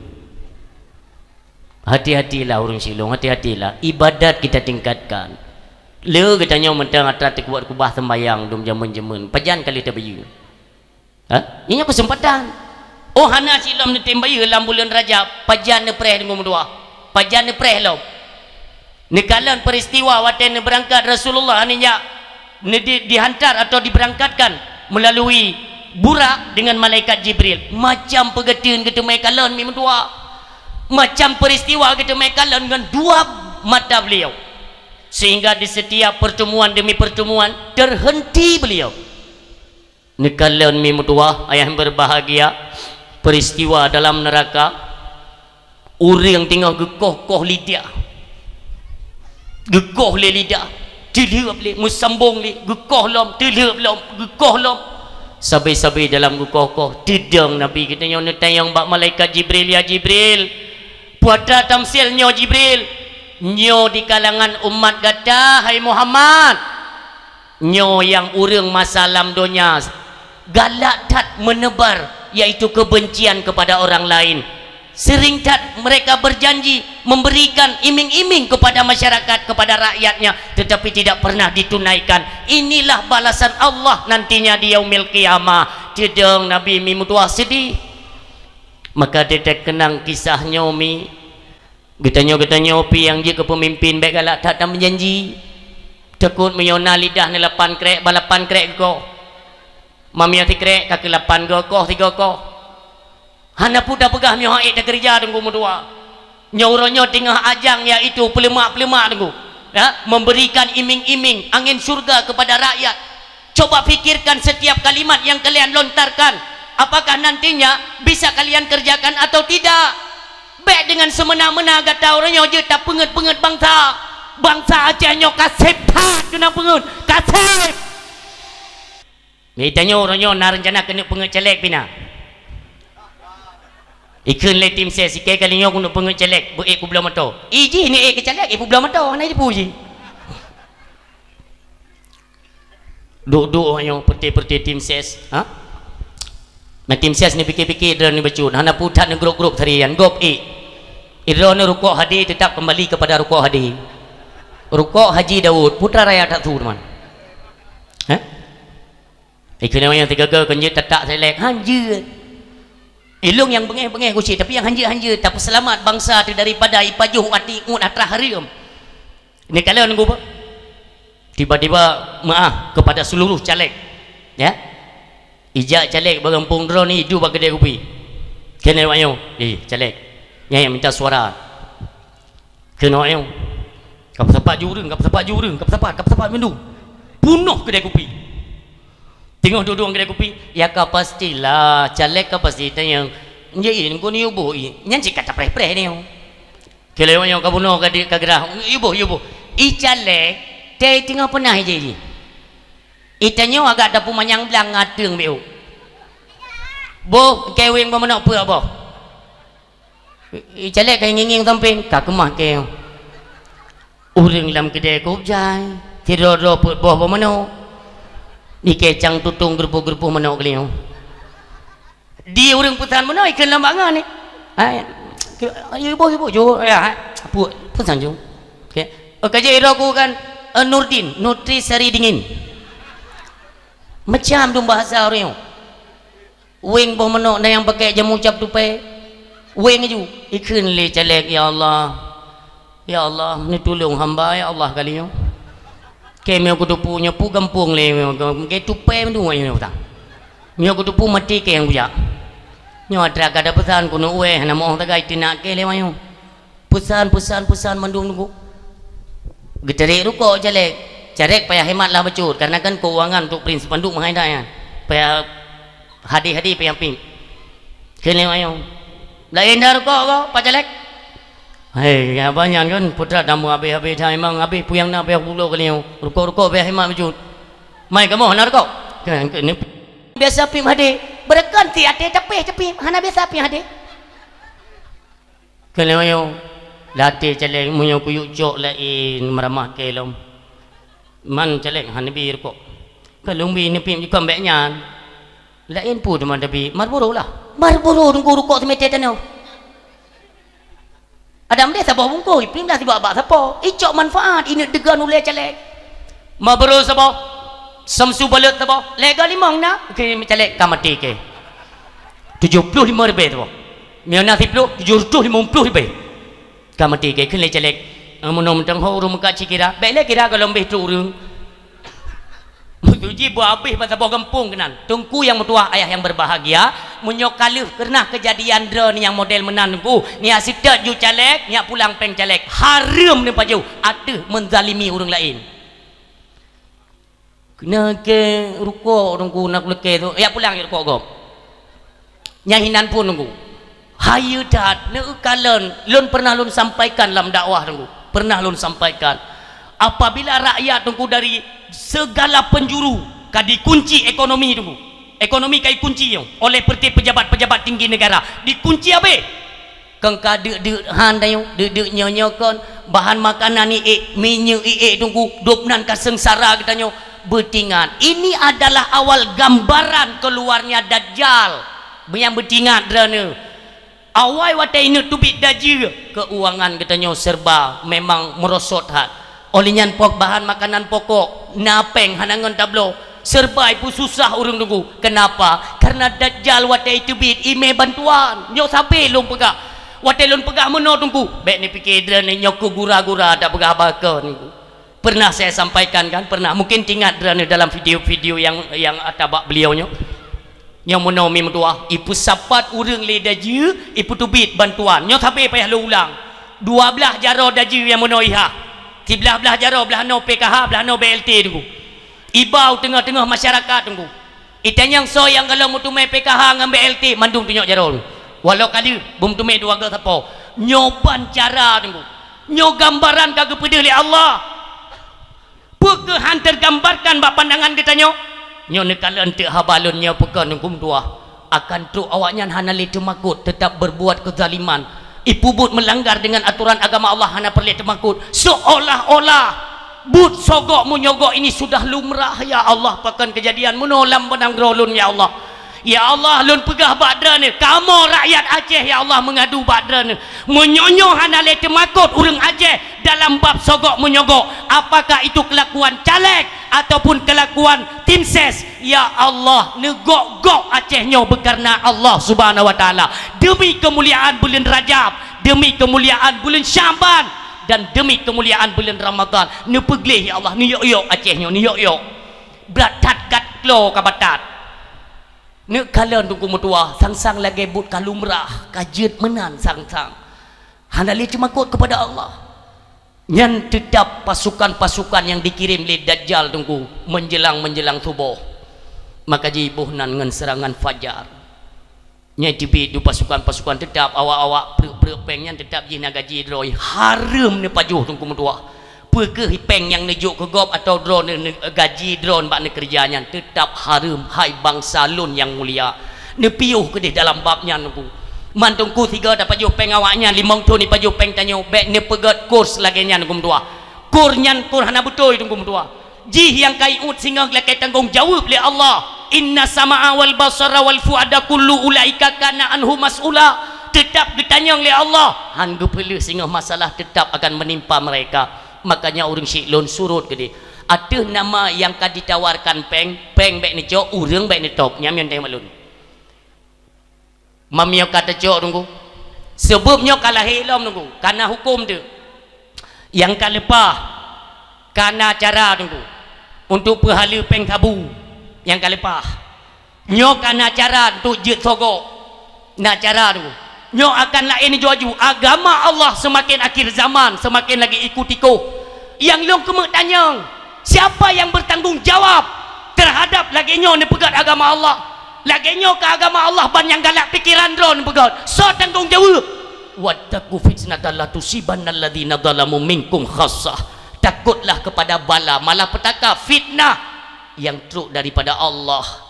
hati-hatilah orang silong hati-hatilah ibadat kita tingkatkan le katanya mentang atrat kuat kubah sembayang dum jamun-jamun pajan kali tabayu ha ini kesempatan oh hana silom ni tembayu dalam bulan Rajab pajan ne preh dengan dua pajan ne preh lo ni kalan peristiwa waten berangkat Rasulullah ni nya dihantar atau diberangkatkan melalui burak dengan malaikat Jibril macam pegetin kita mai kalan memang dua macam peristiwa kita mai kalan dengan dua mata beliau sehingga di setiap pertemuan demi pertemuan terhenti beliau ni kalan memang dua ayah yang berbahagia peristiwa dalam neraka orang tinggal gekoh-koh lidah gekoh le lidah tilhap le musambung le gekoh lom tilhap lom gekoh lom sabai-sabai dalam gekoh-koh tidang Nabi kita yang netayang bak malaikat Jibril ya Jibril puatra tamsil nyo Jibril nyo di kalangan umat gata hai Muhammad nyo yang urang masalam donya galak tat menebar yaitu kebencian kepada orang lain sering tat mereka berjanji memberikan iming-iming kepada masyarakat kepada rakyatnya tetapi tidak pernah ditunaikan inilah balasan Allah nantinya di yaumil qiyamah tidang Nabi mimutua sedih maka dia kenang kisahnya mi getanya pi yang je ke pemimpin baik galak tak menjanji takut menyona lidah ni lapan krek balapan krek ko mamia ti krek kaki lapan go tiga ko hana puda pegah mio haid dah kerja tunggu mudua nyauronyo tengah ajang iaitu pelemak-pelemak tunggu ya memberikan iming-iming angin surga kepada rakyat coba fikirkan setiap kalimat yang kalian lontarkan apakah nantinya bisa kalian kerjakan atau tidak baik dengan semena-mena kata orangnya je tak penget-penget bangsa Aceh kasep tak kena penget kasep ni tanya orangnya nak rencana kena penget celek pina ikan le tim saya sikit kali nyo kena penget celek beek ku belah mata iji ni ke celek ku belah mata nak je puji duk-duk orangnya peti-peti tim ses ha nah tim ses ni fikir-fikir dia ni bacut hana putat ni grup-grup harian gop idro ni rukuk hadir tetap kembali kepada rukuk hadir rukuk Haji Daud putra raya tak tu teman ha ikan yang tiga ke kenje tetak selek hanjir ilung yang bengeh-bengeh kucing tapi yang hanjir-hanjir tak selamat bangsa tu daripada ipajuh ati ngut atrah harim ni kalau nunggu tiba-tiba maaf kepada seluruh caleg ya ijak caleg bagampung drone ni hidup bagi dia kopi kena wayo caleg yang minta suara kena wayo kap sepak jurung kap sepak mindu bunuh kedai kopi tengok duduk kedai kopi ya kau pastilah caleg kau pasti yang jadi kau ni ibu nyanyi kata preh-preh ni kena wayo kau bunuh kedai kagerah ibu i caleg teh tengok pernah je itanya agak ada pemanyang belang ngadeng beu bo kewing bo menak apa bo caleg kaya nginging tampin kak kemah kaya urang dalam kedai kubjai tidur-tidur put boh bo menak ni kecang tutung gerpuh-gerpuh menak kalian dia urang putan menak ikan lambangan ni ibu jo ya put putan jo okey kerja iraku kan Nurdin Nutrisari dingin macam tu bahasa orang wing boh menok na yang pakai jamu cap tupai wing ju ikan le caleg ya Allah ni tolong hamba ya Allah kali yo kemeu kutupu nyapu kampung le ke tupai mendu ayo ta mio kutupu mati ke yang buja nyo ada kada pesan kuno we na mo tagai tinak ke le mayo pesan mandung nunggu getere ruko caleg payah hematlah becut karena kan keuangan untuk prinsip penduk menghadap ya payah hadi-hadi payah ping kene ayo lain dah ruko kau pak caleg hei ya banyak kan putra tamu habis dah memang habis puyang nak payah pulau kali ruko payah hemat becut mai kamu nak ruko kene biasa pim hadi berkanti ate tapi hana biasa pim hadi kene ayo latih caleg munyo kuyuk jok lain meramah ke lom man caleg han bi kok kalau ini pim juga mbaknya lain pun teman tapi Marlboro lah Marlboro tunggu rukuk semete tanah ada mesti siapa bungkui pim dah tiba abak siapa icok manfaat ini degan oleh calek Marlboro siapa Samsu balut siapa lega limang nak ke calek kamati ke 75 lebih tu miana 10 750 lebih kamati ke kena calek menom tang ho rum ka cikira baiklah kira kalau lebih turun Tuji buat habis pasal bawa kampung kenan. Tungku yang mertua ayah yang berbahagia. Munyok kaluh pernah kejadian dra ni yang model menan tungku. Ni asidat ju caleg, ni pulang peng caleg. Haram ni paju. Ada menzalimi orang lain. Kena ke rukuk tungku nak leke tu. Ya pulang ya rukuk gom. Yang hinan pun tungku. Hayu dat, ne kalen. Lun pernah lun sampaikan dalam dakwah tungku. Pernah lun sampaikan. Apabila rakyat tungku dari segala penjuru kadi kunci ekonomi tunggu ekonomi kai kunci yo oleh pejabat-pejabat tinggi negara dikunci abe kang kade de han dayo de nyonyokon bahan makanan ni minyak tunggu dopnan ka sengsara katanya betingan ini adalah awal gambaran keluarnya dajjal yang betingan drana awai watai ini tubik daji keuangan katanya serba memang merosot hat olehnya pok bahan makanan pokok napeng hanangan tablo serba ibu susah urung tunggu kenapa karena dajjal watai itu bit ime bantuan nyok sampai lung pegak watai lung pegak meno tunggu baik ni fikir drone nyok gura-gura tak pegak bakar tunggu pernah saya sampaikan kan pernah mungkin ingat drone dalam video-video yang atabak beliau nyok yang meno mi mentua ibu sapat urang le daji ibu tubit bantuan nyok sampai payah lu ulang 12 jaro daji yang meno iha di belah-belah jaro belah no PKH belah no BLT tunggu ibau tengah-tengah masyarakat tunggu itanyang so yang kalau mutumai PKH dengan BLT mandung tunjuk jaro walau kali bum tumai dua gak siapa nyoban cara tunggu nyo gambaran kagak pedih li Allah pekehan tergambarkan bak pandangan kita nyo nekala ente habalun nyo pekan tunggu dua akan truk awaknya hanali temakut tetap berbuat kezaliman ipubut melanggar dengan aturan agama Allah hana perli temakut seolah-olah but sogok munyogok ini sudah lumrah ya Allah pakan kejadian menolam benang grolun ya Allah lun pegah badra ni kamu rakyat Aceh ya Allah mengadu badra ni menyonyo hana le temakut urang Aceh dalam bab sogok munyogok apakah itu kelakuan caleg ataupun kelakuan tim ses ya Allah negok-gok Acehnya berkarena Allah subhanahu wa ta'ala demi kemuliaan bulan Rajab demi kemuliaan bulan Syaban dan demi kemuliaan bulan Ramadan ni peglih ya Allah ni yok-yok Acehnya ni yok-yok berat kat klo kabatat ni kalian tunggu mutua sang-sang lagi but kalumrah kajet menan sang-sang handali cuma kot kepada Allah yang tetap pasukan-pasukan yang dikirim oleh Dajjal tunggu menjelang subuh maka jibuhnan dengan serangan fajar nya tibi du pasukan-pasukan tetap awak-awak perpengnya tetap jina gaji droi haram ni pajuh tunggu mutua pekeh peng yang nejuk ke gop atau drone gaji drone bak ne kerjanya tetap haram hai bangsa lun yang mulia ne piuh ke di dalam babnya tunggu mantungku 3 dapat pajuh peng awaknya 5 tu ni pajuh peng tanyo bek ne pegat kurs lagi nya tunggu mutua kur nyan kur hana betul tunggu mutua jih yang kai ut singa lekai tanggung jawab oleh Allah inna sama'a wal basara wal fuada kullu ulaika kana anhu mas'ula tetap ditanya oleh Allah hangga perlu sehingga masalah tetap akan menimpa mereka makanya orang syiklon surut ke dia ada nama yang kan ditawarkan peng baik ni cok urang baik ni top nyam yang tengok malun mamio kata cok tunggu sebabnya kalah hilom tunggu karena hukum tu yang kan lepas karena cara tunggu untuk perhala peng tabu yang kan lepas nyo karena cara untuk jet sogok nak cara tunggu nyo akan lain juaju agama Allah semakin akhir zaman semakin lagi ikut-ikut yang long kemek tanya siapa yang bertanggung jawab terhadap lagi nyo ni pegat agama Allah lagi nyo ke agama Allah ban yang galak pikiran drone pegat so tanggung jawab wattaqu fitnatan la tusibanna alladhina zalamu minkum khassah takutlah kepada bala malapetaka fitnah yang truk daripada Allah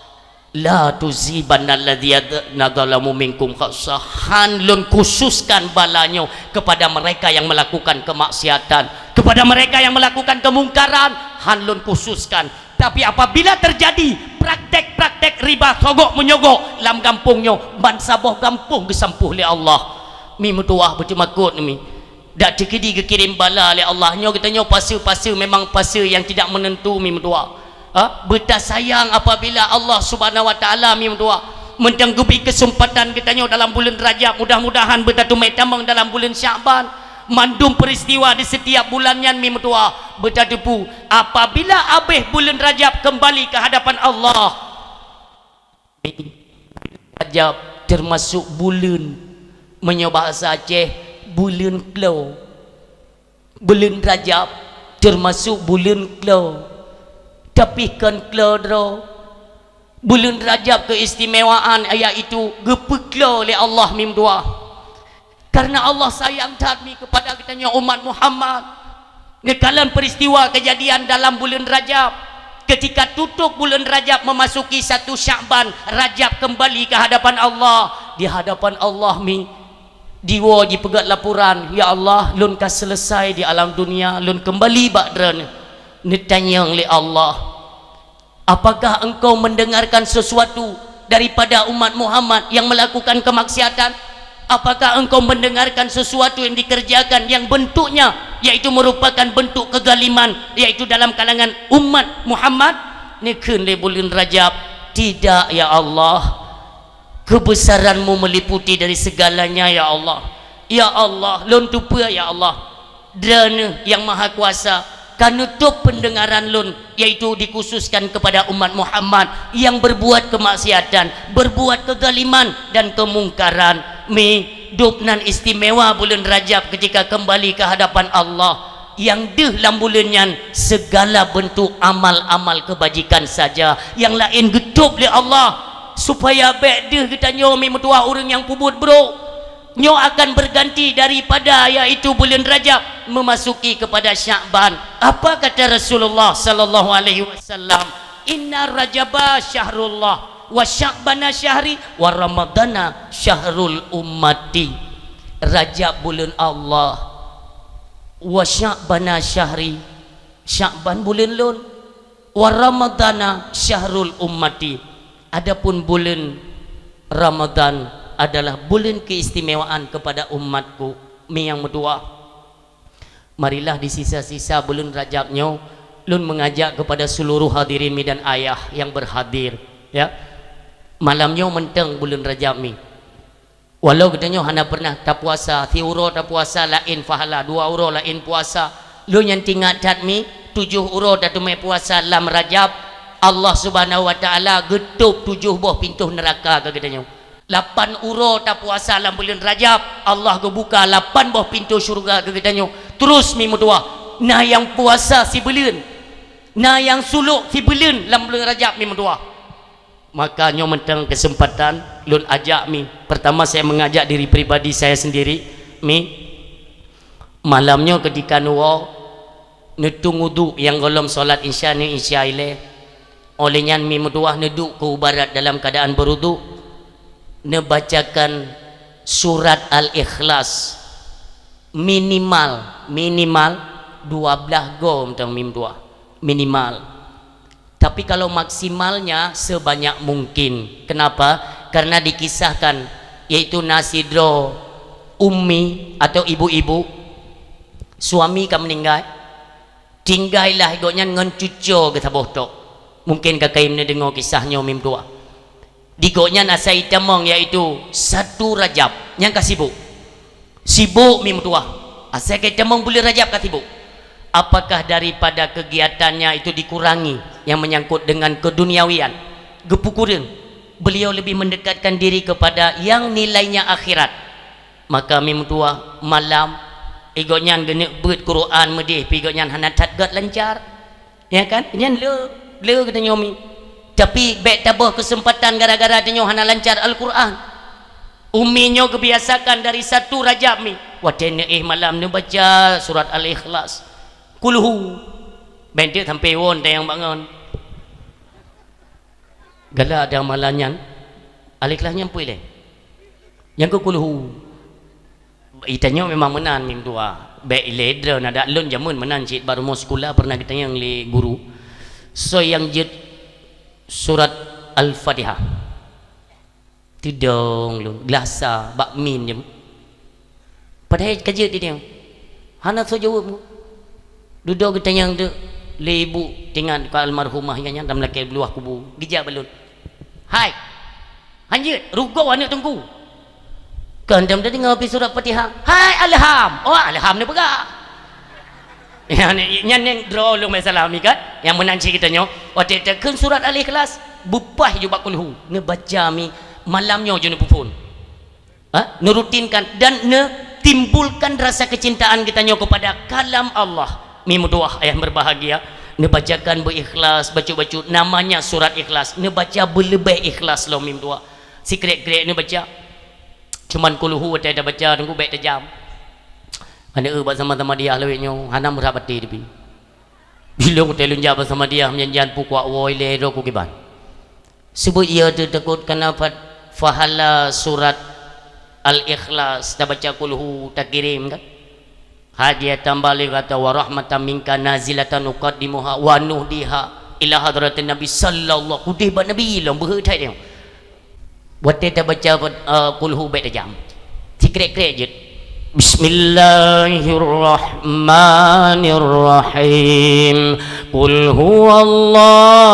la tuzibanna alladhina zalamu minkum khassah hanlun khususkan balanya kepada mereka yang melakukan kemaksiatan kepada mereka yang melakukan kemungkaran hanlun khususkan Tapi apabila terjadi praktek-praktek riba sogok menyogok dalam kampungnya, ban sabah kampung kesampuh oleh Allah. Mi mutuah bercemakut mi. Dak cekidi kekirim bala oleh Allah. Nyo kita nyo pasa-pasa memang pasa yang tidak menentu mi mutuah. Betas sayang apabila Allah Subhanahu wa taala mi mutuah mentanggupi kesempatan kita nyo dalam bulan Rajab. Mudah-mudahan bertatu mai tambang dalam bulan Syaban. Mandum peristiwa di setiap bulannya mi mutua bertadepu apabila habis bulan Rajab kembali ke hadapan Allah. Rajab termasuk bulan menyobah bahasa Aceh bulan klau. Bulan Rajab termasuk bulan klau. Tapi kan klau dro bulan Rajab keistimewaan ayat itu gepeklau oleh Allah mi mutua. Karena Allah sayang kami kepada kitanya umat Muhammad. Ngekalan peristiwa kejadian dalam bulan Rajab, ketika tutup bulan Rajab memasuki 1 Sya'ban, Rajab kembali ke hadapan Allah. Di hadapan Allah mi diwa dipegat laporan, ya Allah lun ka selesai di alam dunia, lun kembali bakdran. Ditanya oleh Allah, apakah engkau mendengarkan sesuatu daripada umat Muhammad yang melakukan kemaksiatan? Apakah engkau mendengarkan sesuatu yang dikerjakan yang bentuknya yaitu merupakan bentuk kegaliman yaitu dalam kalangan umat Muhammad? Nikun le bulan Rajab. Tidak ya Allah, kebesaranmu meliputi dari segalanya ya Allah. Ya Allah lun tupa ya Allah, dan yang maha kuasa kanutup pendengaran lun yaitu dikhususkan kepada umat Muhammad yang berbuat kemaksiatan, berbuat kegaliman dan kemungkaran. Mi dupnan istimewa bulan Rajab ketika kembali ke hadapan Allah yang dalam bulannya segala bentuk amal-amal kebajikan saja yang lain getup oleh Allah supaya baik deh kita nyo mi metua orang yang pubut bro nyo akan berganti daripada yaitu bulan Rajab memasuki kepada Sya'ban. Apa kata Rasulullah sallallahu alaihi wasallam? Inna Rajaba syahrullah wa Sya'bana syahri wa Ramadana syahrul ummati. Rajab bulan Allah, wa Sya'bana syahri, Sya'ban bulan lun, wa Ramadana syahrul ummati. Adapun bulan Ramadan adalah bulan keistimewaan kepada umatku. Mi yang berdua, marilah di sisa-sisa bulan Rajabnya lun mengajak kepada seluruh hadirin mi dan ayah yang berhadir ya. Malamnya menteng bulan Rajab mi. Walau katanya hana pernah tak puasa, 3 uro tak puasa lain fahala, 2 uro lain puasa. Lu yang tinggal cat mi 7 uro tak tumai puasa dalam Rajab. Allah Subhanahu wa taala getup 7 buah pintu neraka ke katanya. 8 uro tak puasa dalam bulan Rajab, Allah gebuka 8 buah pintu syurga ke katanya. Terus mi mudua. Nah yang puasa si bulan, nah yang suluk si bulan dalam bulan Rajab mi mudua. Makanya mentang kesempatan lun ajak mi. Pertama saya mengajak diri pribadi saya sendiri mi. Malamnya ketika nuwa netung wudu yang golom solat isya ni isya ile. Olehnya mi muduah neduk ke ubarat dalam keadaan berudu. Nebacakan surat Al-Ikhlas minimal 12 go mentang mi muduah minimal. Tapi kalau maksimalnya sebanyak mungkin. Kenapa? Karena dikisahkan yaitu nasidro ummi atau ibu-ibu suami kan meninggal, tinggailah igotnya ngan cucu ke taboh tok. Mungkin kakak ini dengar kisahnya mim tua. Digotnya asai tamang yaitu 1 Rajab yang kasibuk. Sibuk mim tua. Asai ke tamang bulan Rajab kasibuk. Apakah daripada kegiatannya itu dikurangi yang menyangkut dengan keduniawian gepukurin beliau lebih mendekatkan diri kepada yang nilainya akhirat, maka mim tua malam igotnya genek beut Quran medih pigotnya hana tatgat lancar ya kan nyan le katanya mi tapi baik tabah kesempatan gara-gara tanya hana lancar Al-Quran. Uminya kebiasakan dari 1 Rajab mi watene malam ni baca surat Al-Ikhlas kulhu bentik sampai won yang bangun galak ada malanyan Al-Ikhlasnya puile yang ke kulhu itanya memang menan mim tua baik ledra nada lon jamun menan cik baru mau sekolah pernah kita yang li guru so yang jid surat Al-Fatihah tidong lu glasa bak min je padahal kerja dia hana so jawab duduk kita yang tu lebu dengan ke almarhumah yang dalam laki beluah kubu gijak balun hai hanjit rugo anak tunggu kan dia dengar api surat Fatihah hai alham oh alham ni pegak yang draw lu masalah ni kan yang menanci kita nyo waktu tekan surat Al-Ikhlas bupah juga kulhu ne baca mi malamnya je ne pupun nurutinkan dan ne timbulkan rasa kecintaan kita nyo kepada kalam Allah mi doa ayah berbahagia ne bacakan berikhlas baca-baca namanya surat Ikhlas ne baca berlebih ikhlas lo mim doa secret-secret ne baca cuman kulhu ada baca tunggu baik tajam ada buat sama-sama dia lewetnya hanam berapati depi bila kita lunja bersama dia menjanjian pukak woi le ro ku kiban sebut ia tu takut kena fahala surat Al-Ikhlas dah baca kulhu tak kirim kan hadiatan balik kata wa rahmatan minka nazilatan uqaddimuha wa nuhdiha ila hadratin nabi sallallahu alaihi wasallam nabi long berhai dia buat dia baca kulhu baik tajam secret-secret je Bismillahirrahmanirrahim Qul huwallahu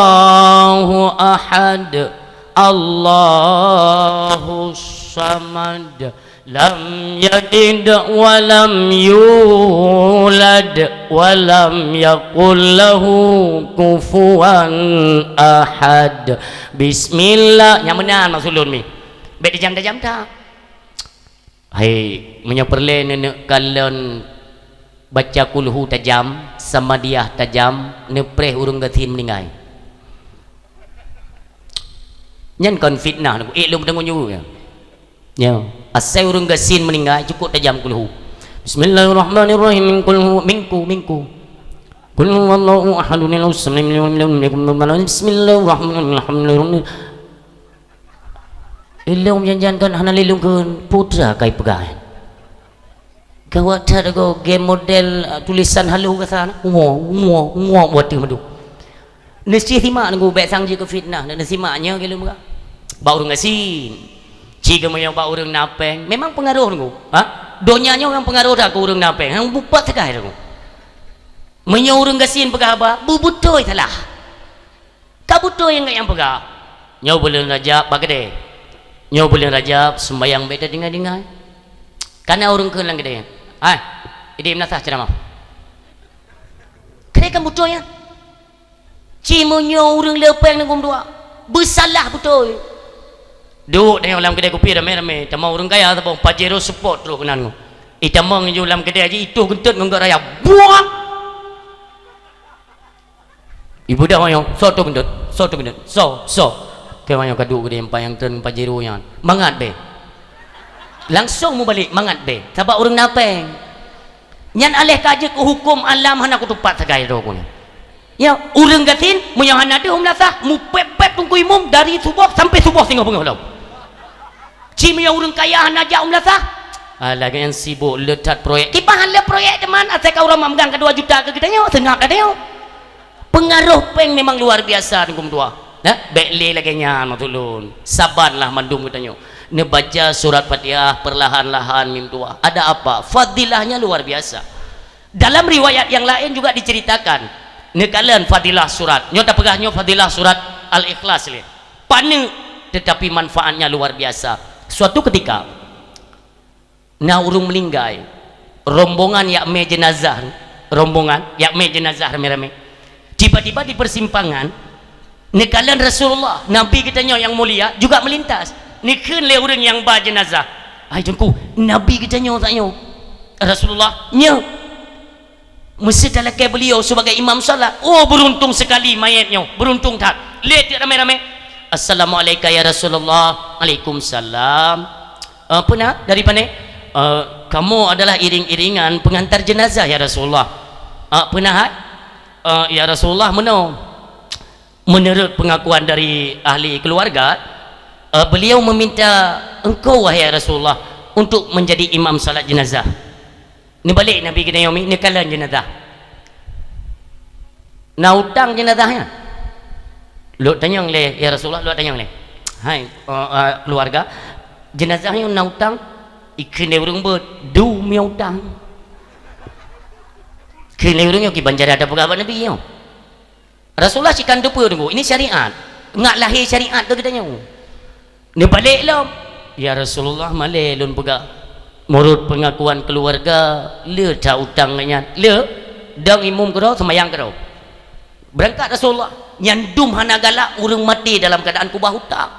ahad Allahu samad lam yalid wa lam yulad wa lam yakul lahu kufuwan ahad Bismillah yang benar maksudun mi baik tajam-tajam tak hai menyaperle nenek kalian baca kulhu tajam sama dia tajam nepreh urung gatin meninggal nyan kon fitnah lu dengung juga ya asal urung gasin meninggal cukup tajam kulhu Bismillahirrahmanirrahim kulhu minku Qul huwallahu ahadun lahu samim Bismillahirrahmanirrahim ilmu menjanjikan hana lilungkeun putra kai pegahan kawat ada go game model tulisan halu ke sana ngua buat tu madu nasi simak nunggu baik sang je ke fitnah dan simaknya ke lu bau urang asin jika mau bau urang napeng memang pengaruh nunggu donyanya orang pengaruh dah ke urang napeng hang bupat sekali nunggu menyau urang asin pegah ba bubutoi salah kabutoi yang pegah nyau bulan Rajab bagade nyau bulan Rajab sembahyang beda dengar karena orang ke lang gede ini menasah ceramah kena betul ya cimunya orang lepeng dengan dua bersalah betul duduk dengan dalam kedai kopi ramai-ramai tamang orang kaya ataupun Pajero support terus kenan tamang je dalam kedai aja itu kentut dengan raya buang ibu dah mayang so kentut kaya mayang kaduk kedai yang turn Pajero yang mangat be langsung mu balik mangat be sebab orang napeng nyan alih kaje ke hukum alam hana ku tupat segai do kun ya urang gatin mu yang hana de umlasah mu pepet tungku imum dari subuh sampai subuh tengah pengolah ci mu yang urang kaya hana ja umlasah lagi yang sibuk letat proyek kipahan le proyek teman asal ka urang memegang ke 2 juta ke kita nyo tengah ka dia pengaruh peng memang luar biasa tunggu dua bekle lagi nya matulun sabarlah mandum kita nyo nebaca surat Fatihah perlahan-lahan mim tua ada apa fadilahnya luar biasa dalam riwayat yang lain juga diceritakan nekalian fadilah surat nyota pegahnya fadilah surat Al-Ikhlas le pane tetapi manfaatnya luar biasa suatu ketika na urung melinggai rombongan yakme jenazah rame-rame tiba-tiba di persimpangan nekalian Rasulullah Nabi kita yang mulia juga melintas nikun le orang yang ba jenazah jengku Nabi kita taknya Rasulullah mesti dalam ke beliau sebagai imam salat beruntung sekali mayatnya beruntung tak lihat ramai-ramai assalamualaikum ya Rasulullah waalaikumsalam pernah dari mana kamu adalah iring-iringan pengantar jenazah ya Rasulullah pernah ya Rasulullah menurut pengakuan dari ahli keluarga beliau meminta engkau wahai Rasulullah untuk menjadi imam salat jenazah ni balik Nabi kita yomi ni kalan jenazah na utang jenazahnya Lu tanya le ya Rasulullah, lu tanya le. Hai keluarga, jenazahnya nak utang ikene urang ber du mi utang. Kene urang yo ki banjara ada pegabat Nabi yo. Rasulullah cikan depa tunggu. Ini syariat. Ngak lahir syariat tu kita tanya. Ni balik lah. Ya Rasulullah malih lun pegak. Menurut pengakuan keluarga, le tak utang nya. Le dang imum kero sembayang kero. Berangkat Rasulullah nyandum hana galak urang mati dalam keadaan kubah hutang.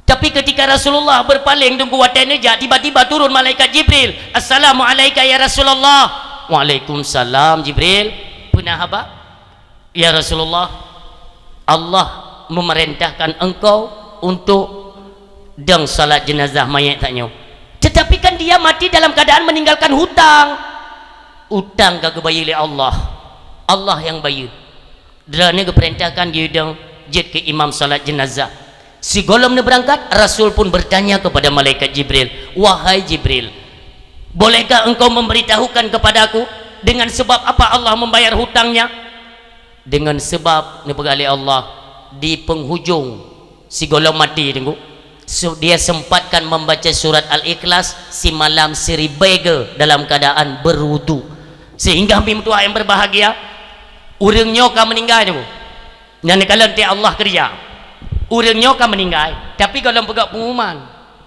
Tapi ketika Rasulullah berpaling tunggu watan aja, tiba-tiba turun malaikat Jibril. Assalamualaikum ya Rasulullah. Waalaikumsalam Jibril. Pernah apa? Ya Rasulullah, Allah memerintahkan engkau untuk dang salat jenazah mayat taknya. Tetapi kan dia mati dalam keadaan meninggalkan hutang. Hutang kagak bayar oleh Allah. Allah yang bayar. Derana keperintahkan dia dang jet ke imam salat jenazah. Si golom ni berangkat, Rasul pun bertanya kepada malaikat Jibril, wahai Jibril, bolehkah engkau memberitahukan kepadaku dengan sebab apa Allah membayar hutangnya? Dengan sebab ni pegali Allah di penghujung si golong mati tunggu. So, dia sempatkan membaca surat Al-Ikhlas si malam seribega dalam keadaan berwudu. Sehingga mim tua yang berbahagia, urang nyoka meninggal tunggu. Dan kalau nanti Allah kerja, urang nyoka meninggal. Tapi kalau pegat pengumuman,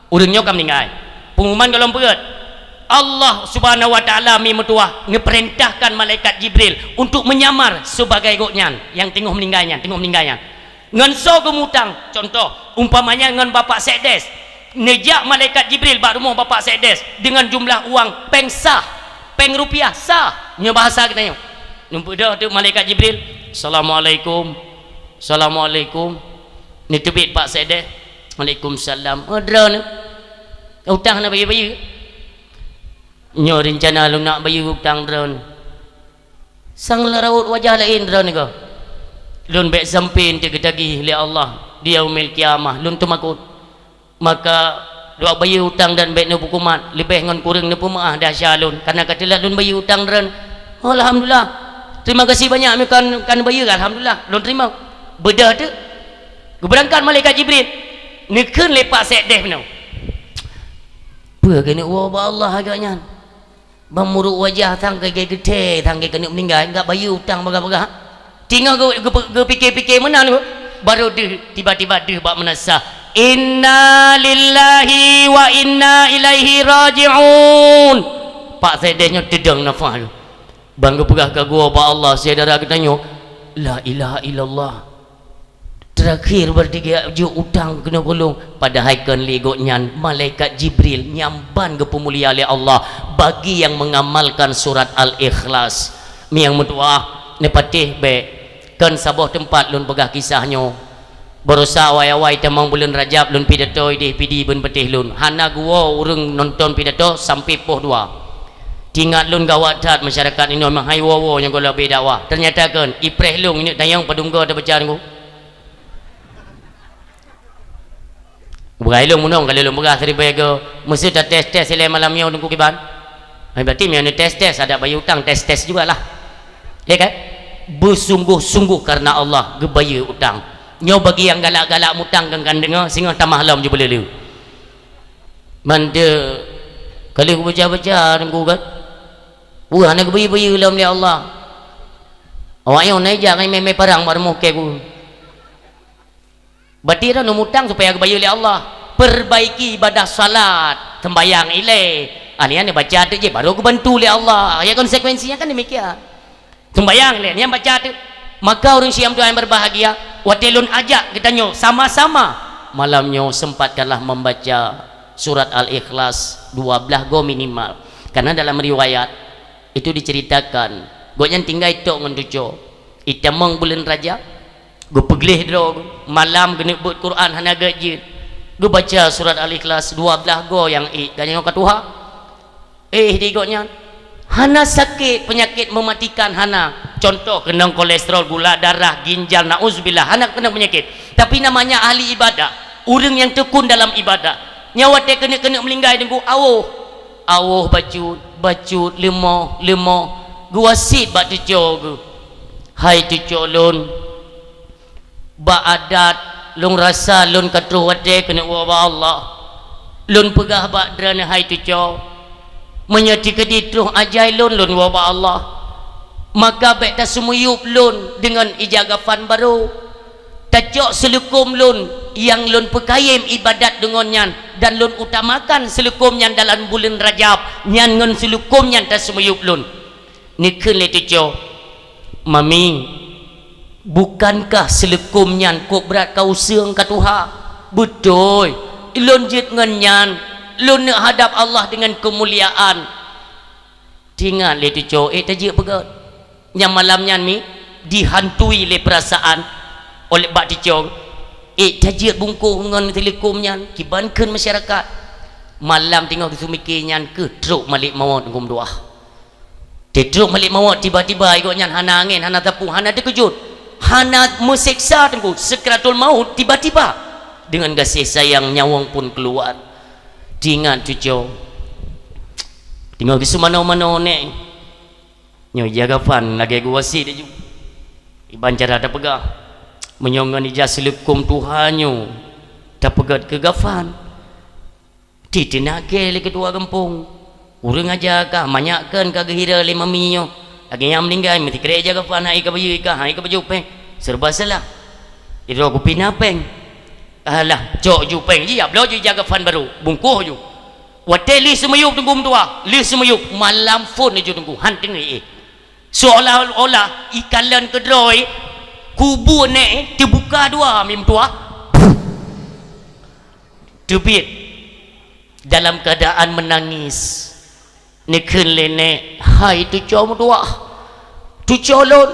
urang nyoka meninggal. Pengumuman kalau pegat Allah subhanahu wa ta'ala mimutuah ngeperintahkan malaikat Jibril untuk menyamar sebagai goknyan yang tengok meninggalnya ngan so gemutang. Contoh umpamanya ngan bapak sekdes nejak malaikat Jibril bak rumah bapak sekdes dengan jumlah uang peng sah, peng rupiah sah nya bahasa kita numpuk dah tu malaikat Jibril, Assalamualaikum, Assalamualaikum, ni tebit pak sekdes, Waalaikumsalam. Drone utang nak bagi nyo rencana lu nak bayar hutang drone sang laraut wajah lain drone ni ko lun bek sampin te gedagi li Allah dia umil kiamah lun tu makut maka doa bayar hutang dan bek nu hukumat lebih ngan kurang nu pemaah dah syalun karena katalah lun bayar hutang drone. Alhamdulillah, terima kasih banyak kan bayar. Alhamdulillah lun terima bedah tu berangkat malaikat Jibril nekeun lepak sekdeh benou apa kena wa Allah agaknya memuruk wajah tangkai gede tangkai kena meninggal enggak bayar hutang baga-baga tinggal ke fikir-fikir mana ni baru tiba-tiba dia bak menasah inna lillahi wa inna ilaihi raji'un. Pak sedehnya tedang nafas bangga pegah ke gua ba Allah saudara katanya la ilaha illallah terakhir bertiga ju utang kena golong pada haikan ligotnya malaikat Jibril nyamban ke pemulia oleh Allah bagi yang mengamalkan surat Al-Ikhlas yang mutuah nepatih be kan sabuh tempat lun pegah kisahnya berusaha awai-awai temang bulan Rajab lun pidato idih pidi ben petih lun hana gua urang nonton pidato sampai poh dua tinggal lun gawat tat masyarakat ini memang hai wo yang gua lebih dakwah ternyata kan ipreh lung ini tayang padungga ada baca ngku berai lung munong kalau lung begah seribu ego mesti dah tes selain malamnya tunggu kiban berarti yang tes ada bayar hutang tes jugalah ya kan bersungguh-sungguh karena Allah gebayar hutang nyo bagi yang galak-galak mutang kan dengar sehingga tak malam je boleh lu manda kalau aku baca tunggu kan wah nak gebayar dalam dia Allah awak yang naik jangan main perang baru mau keku berarti dah mutang supaya bayar oleh Allah perbaiki ibadah salat sembahyang ilai ni baca tu je baru aku bantu oleh Allah ya konsekuensinya kan demikian sembahyang ilai ni yang baca tu maka orang Syiam tu yang berbahagia watilun ajak kita nyo sama-sama malamnya sempatkanlah membaca surat Al-Ikhlas 12 go minimal karena dalam riwayat itu diceritakan goknya tinggal itu ngenduco itamang bulan Rajab gue peglih dulu malam kena buat Quran hana gaji gue baca surat Al-Ikhlas 12 go yang dan yang katuha digoknya hana sakit penyakit mematikan hana contoh kena kolesterol gula darah ginjal na'udzubillah hana kena penyakit tapi namanya ahli ibadah orang yang tekun dalam ibadah nyawa dia kena melinggai dengan awuh bacut lemah gua sit bak tucuk hai tucuk lun ba adat lun rasa lun katruh wate kena wa Allah lun pegah ba drana hai tu cho menyati kedi truh ajai lun wa Allah maka baik ta semuyup lun dengan ijagafan baru tajok selukum lun yang lun pekayem ibadat dengannya dan lun utamakan selukumnya dalam bulan Rajab nyan ngon selukumnya ta semuyup lun nikun le tu cho mami bukankah selekumnya kok berat kau seung ka Tuhan betul lun jit ngenyan lun nak hadap Allah dengan kemuliaan tinggal le tu cho tajik pegat yang malamnya mi dihantui le perasaan oleh bak dicong tajik bungkuh ngan telekomnya kibankeun masyarakat malam tengok kesumikirnya ke truk malik mawat ngum doa truk malik mawat tiba-tiba ikutnya hana angin hana tepung hana terkejut hana mesiksa tengku sekratul maut tiba-tiba dengan kasih sayang nyawang pun keluar dingan cucu tengok ke semana-mana nek nyo jaga fan lagi gua wasi dia juga iban cara ada pegah menyongan ijaz selekum Tuhannya tak pegat ke gafan titinake le ketua kampung urang aja kah manyakkan ka gehira le maminyo lagi yang meninggal mesti kira jaga fan hai ka baju ka hai ka baju peng serba salah itu aku pinapeng alah cok jupeng ji ablo ju jaga fan baru bungkuh ju wateli semuyuk tunggu tua li semuyuk malam phone ju tunggu hanting ni seolah-olah ikalan kedroi kubur nek terbuka dua mim tua tebit dalam keadaan menangis nekun lene hai tu com tua tu colon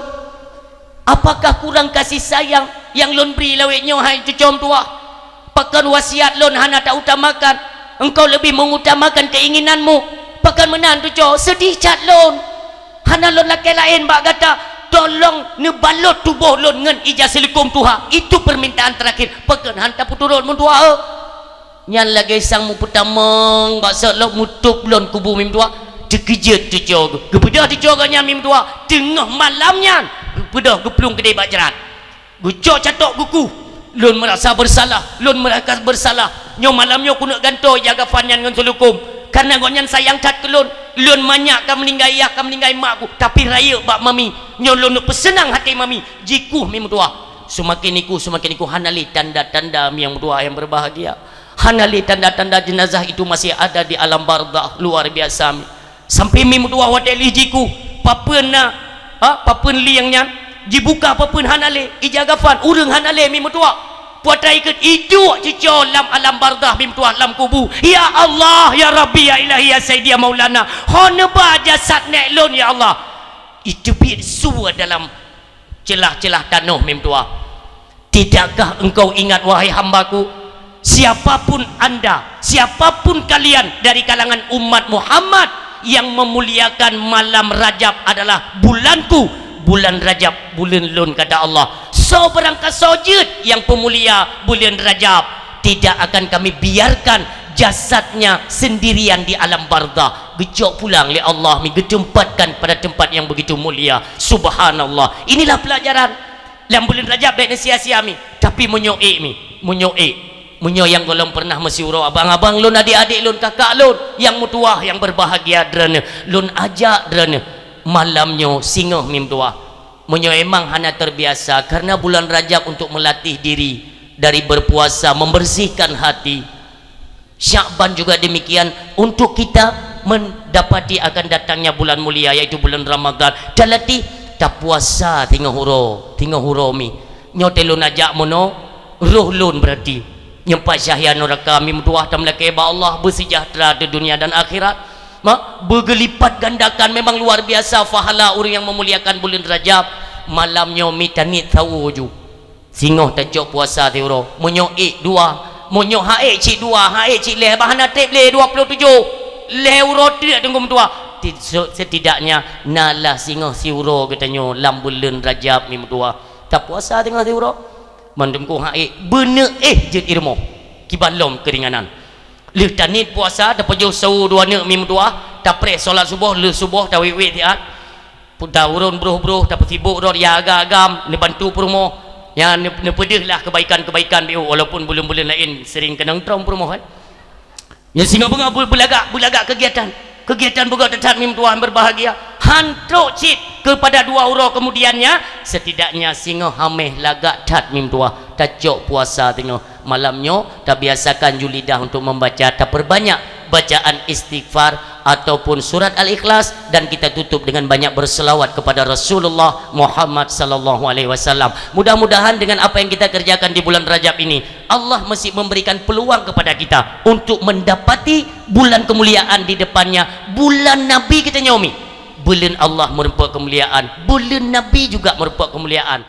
apakah kurang kasih sayang yang lon beri lawetnya hai tu com tua pakan wasiat lon hana tak utamakan engkau lebih mengutamakan keinginanmu pakan menan tu co sedih cat lon hana lon laki lain bak kata tolong nebalot tubuh lon ngan ijaz selekum Tuhan itu permintaan terakhir pakan hantar puturun mun tua nyan lagi sang mu pertama bak selok mutup lon kubu mim tua terkejut tu co gepedah tu co ganya mim tua tengah malamnya gepedah geplung kedai bak jerat gucok catok guku lon merasa bersalah lon merasa bersalah nyo malamnya ku nak ganto jaga fanyan ngan selekum karena gonyan sayang cat ke lon manyak kan meninggal ayah kan meninggal mak ku tapi raya bak mami nyo lon pesenang hati mami jiku mim tua semakin iku hanali tanda-tanda yang dua yang berbahagia hanali tanda-tanda jenazah itu masih ada di alam barzakh luar biasa sampai mim dua wadeli jiku papena papen li yang nyan dibuka papun hanale ijagafan urang hanale mim tua puatai ke itu cico lam alam barzakh mim tua lam kubu ya Allah ya Rabbi ya Ilahi ya Sayyidi ya Maulana hona ba jasad nek lon ya Allah itu bisu dalam celah-celah tanah mim tua tidakkah engkau ingat wahai hambaku siapapun anda siapapun kalian dari kalangan umat Muhammad yang memuliakan malam Rajab adalah bulanku bulan Rajab bulan lun kata Allah so berangkat sojud yang pemulia bulan Rajab tidak akan kami biarkan jasadnya sendirian di alam barzakh gejok pulang oleh Allah ditempatkan pada tempat yang begitu mulia subhanallah inilah pelajaran dalam bulan Rajab baik sia-sia mi tapi menyo yang golong pernah mesiuro abang-abang lun adik-adik lun kakak lun yang mutuah yang berbahagia drana lun ajak drana malamnya singoh mim tua menyo emang hana terbiasa karena bulan Rajab untuk melatih diri dari berpuasa membersihkan hati Syakban juga demikian untuk kita mendapati akan datangnya bulan mulia yaitu bulan Ramadan dan latih tak puasa tinggal huro mi nyote lun ajak mono roh lun berarti nyempat syahyan neraka mim tua tam laki ba Allah bersejahtera di dunia dan akhirat bergelipat gandakan memang luar biasa fahala orang yang memuliakan bulan Rajab malamnya mitanit tahu ju singoh tajok puasa teuro monyo dua monyo hae cik dua hae cik leh bahana tep leh 27 leh urot dia tunggu tua setidaknya nalah singoh siuro katanya lam bulan Rajab mim tua tak puasa tengah teuro mandemku hae bener jet irmo kibalom keringanan leh tanit puasa dapat jauh sau dua nek mim tua tak pre solat subuh le subuh dah wit tiat pun dah urun bruh dapat sibuk rod ya agam le bantu perumo yang nepedehlah kebaikan-kebaikan biu walaupun bulan-bulan lain sering kena trong permohon ya sehingga belagak kegiatan boga tetap mim tuan berbahagia hantruk cit kepada 2 euro kemudiannya setidaknya singa hameh lagak tat mim tua tajok puasa tengok malamnya tak biasakan julidah untuk membaca tak perbanyak bacaan istighfar ataupun surat al-ikhlas dan kita tutup dengan banyak berselawat kepada Rasulullah Muhammad sallallahu alaihi wasallam. Mudah-mudahan dengan apa yang kita kerjakan di bulan Rajab ini Allah mesti memberikan peluang kepada kita untuk mendapati bulan kemuliaan di depannya, bulan Nabi kita nyomi. Bulan Allah merupakan kemuliaan, bulan Nabi juga merupakan kemuliaan.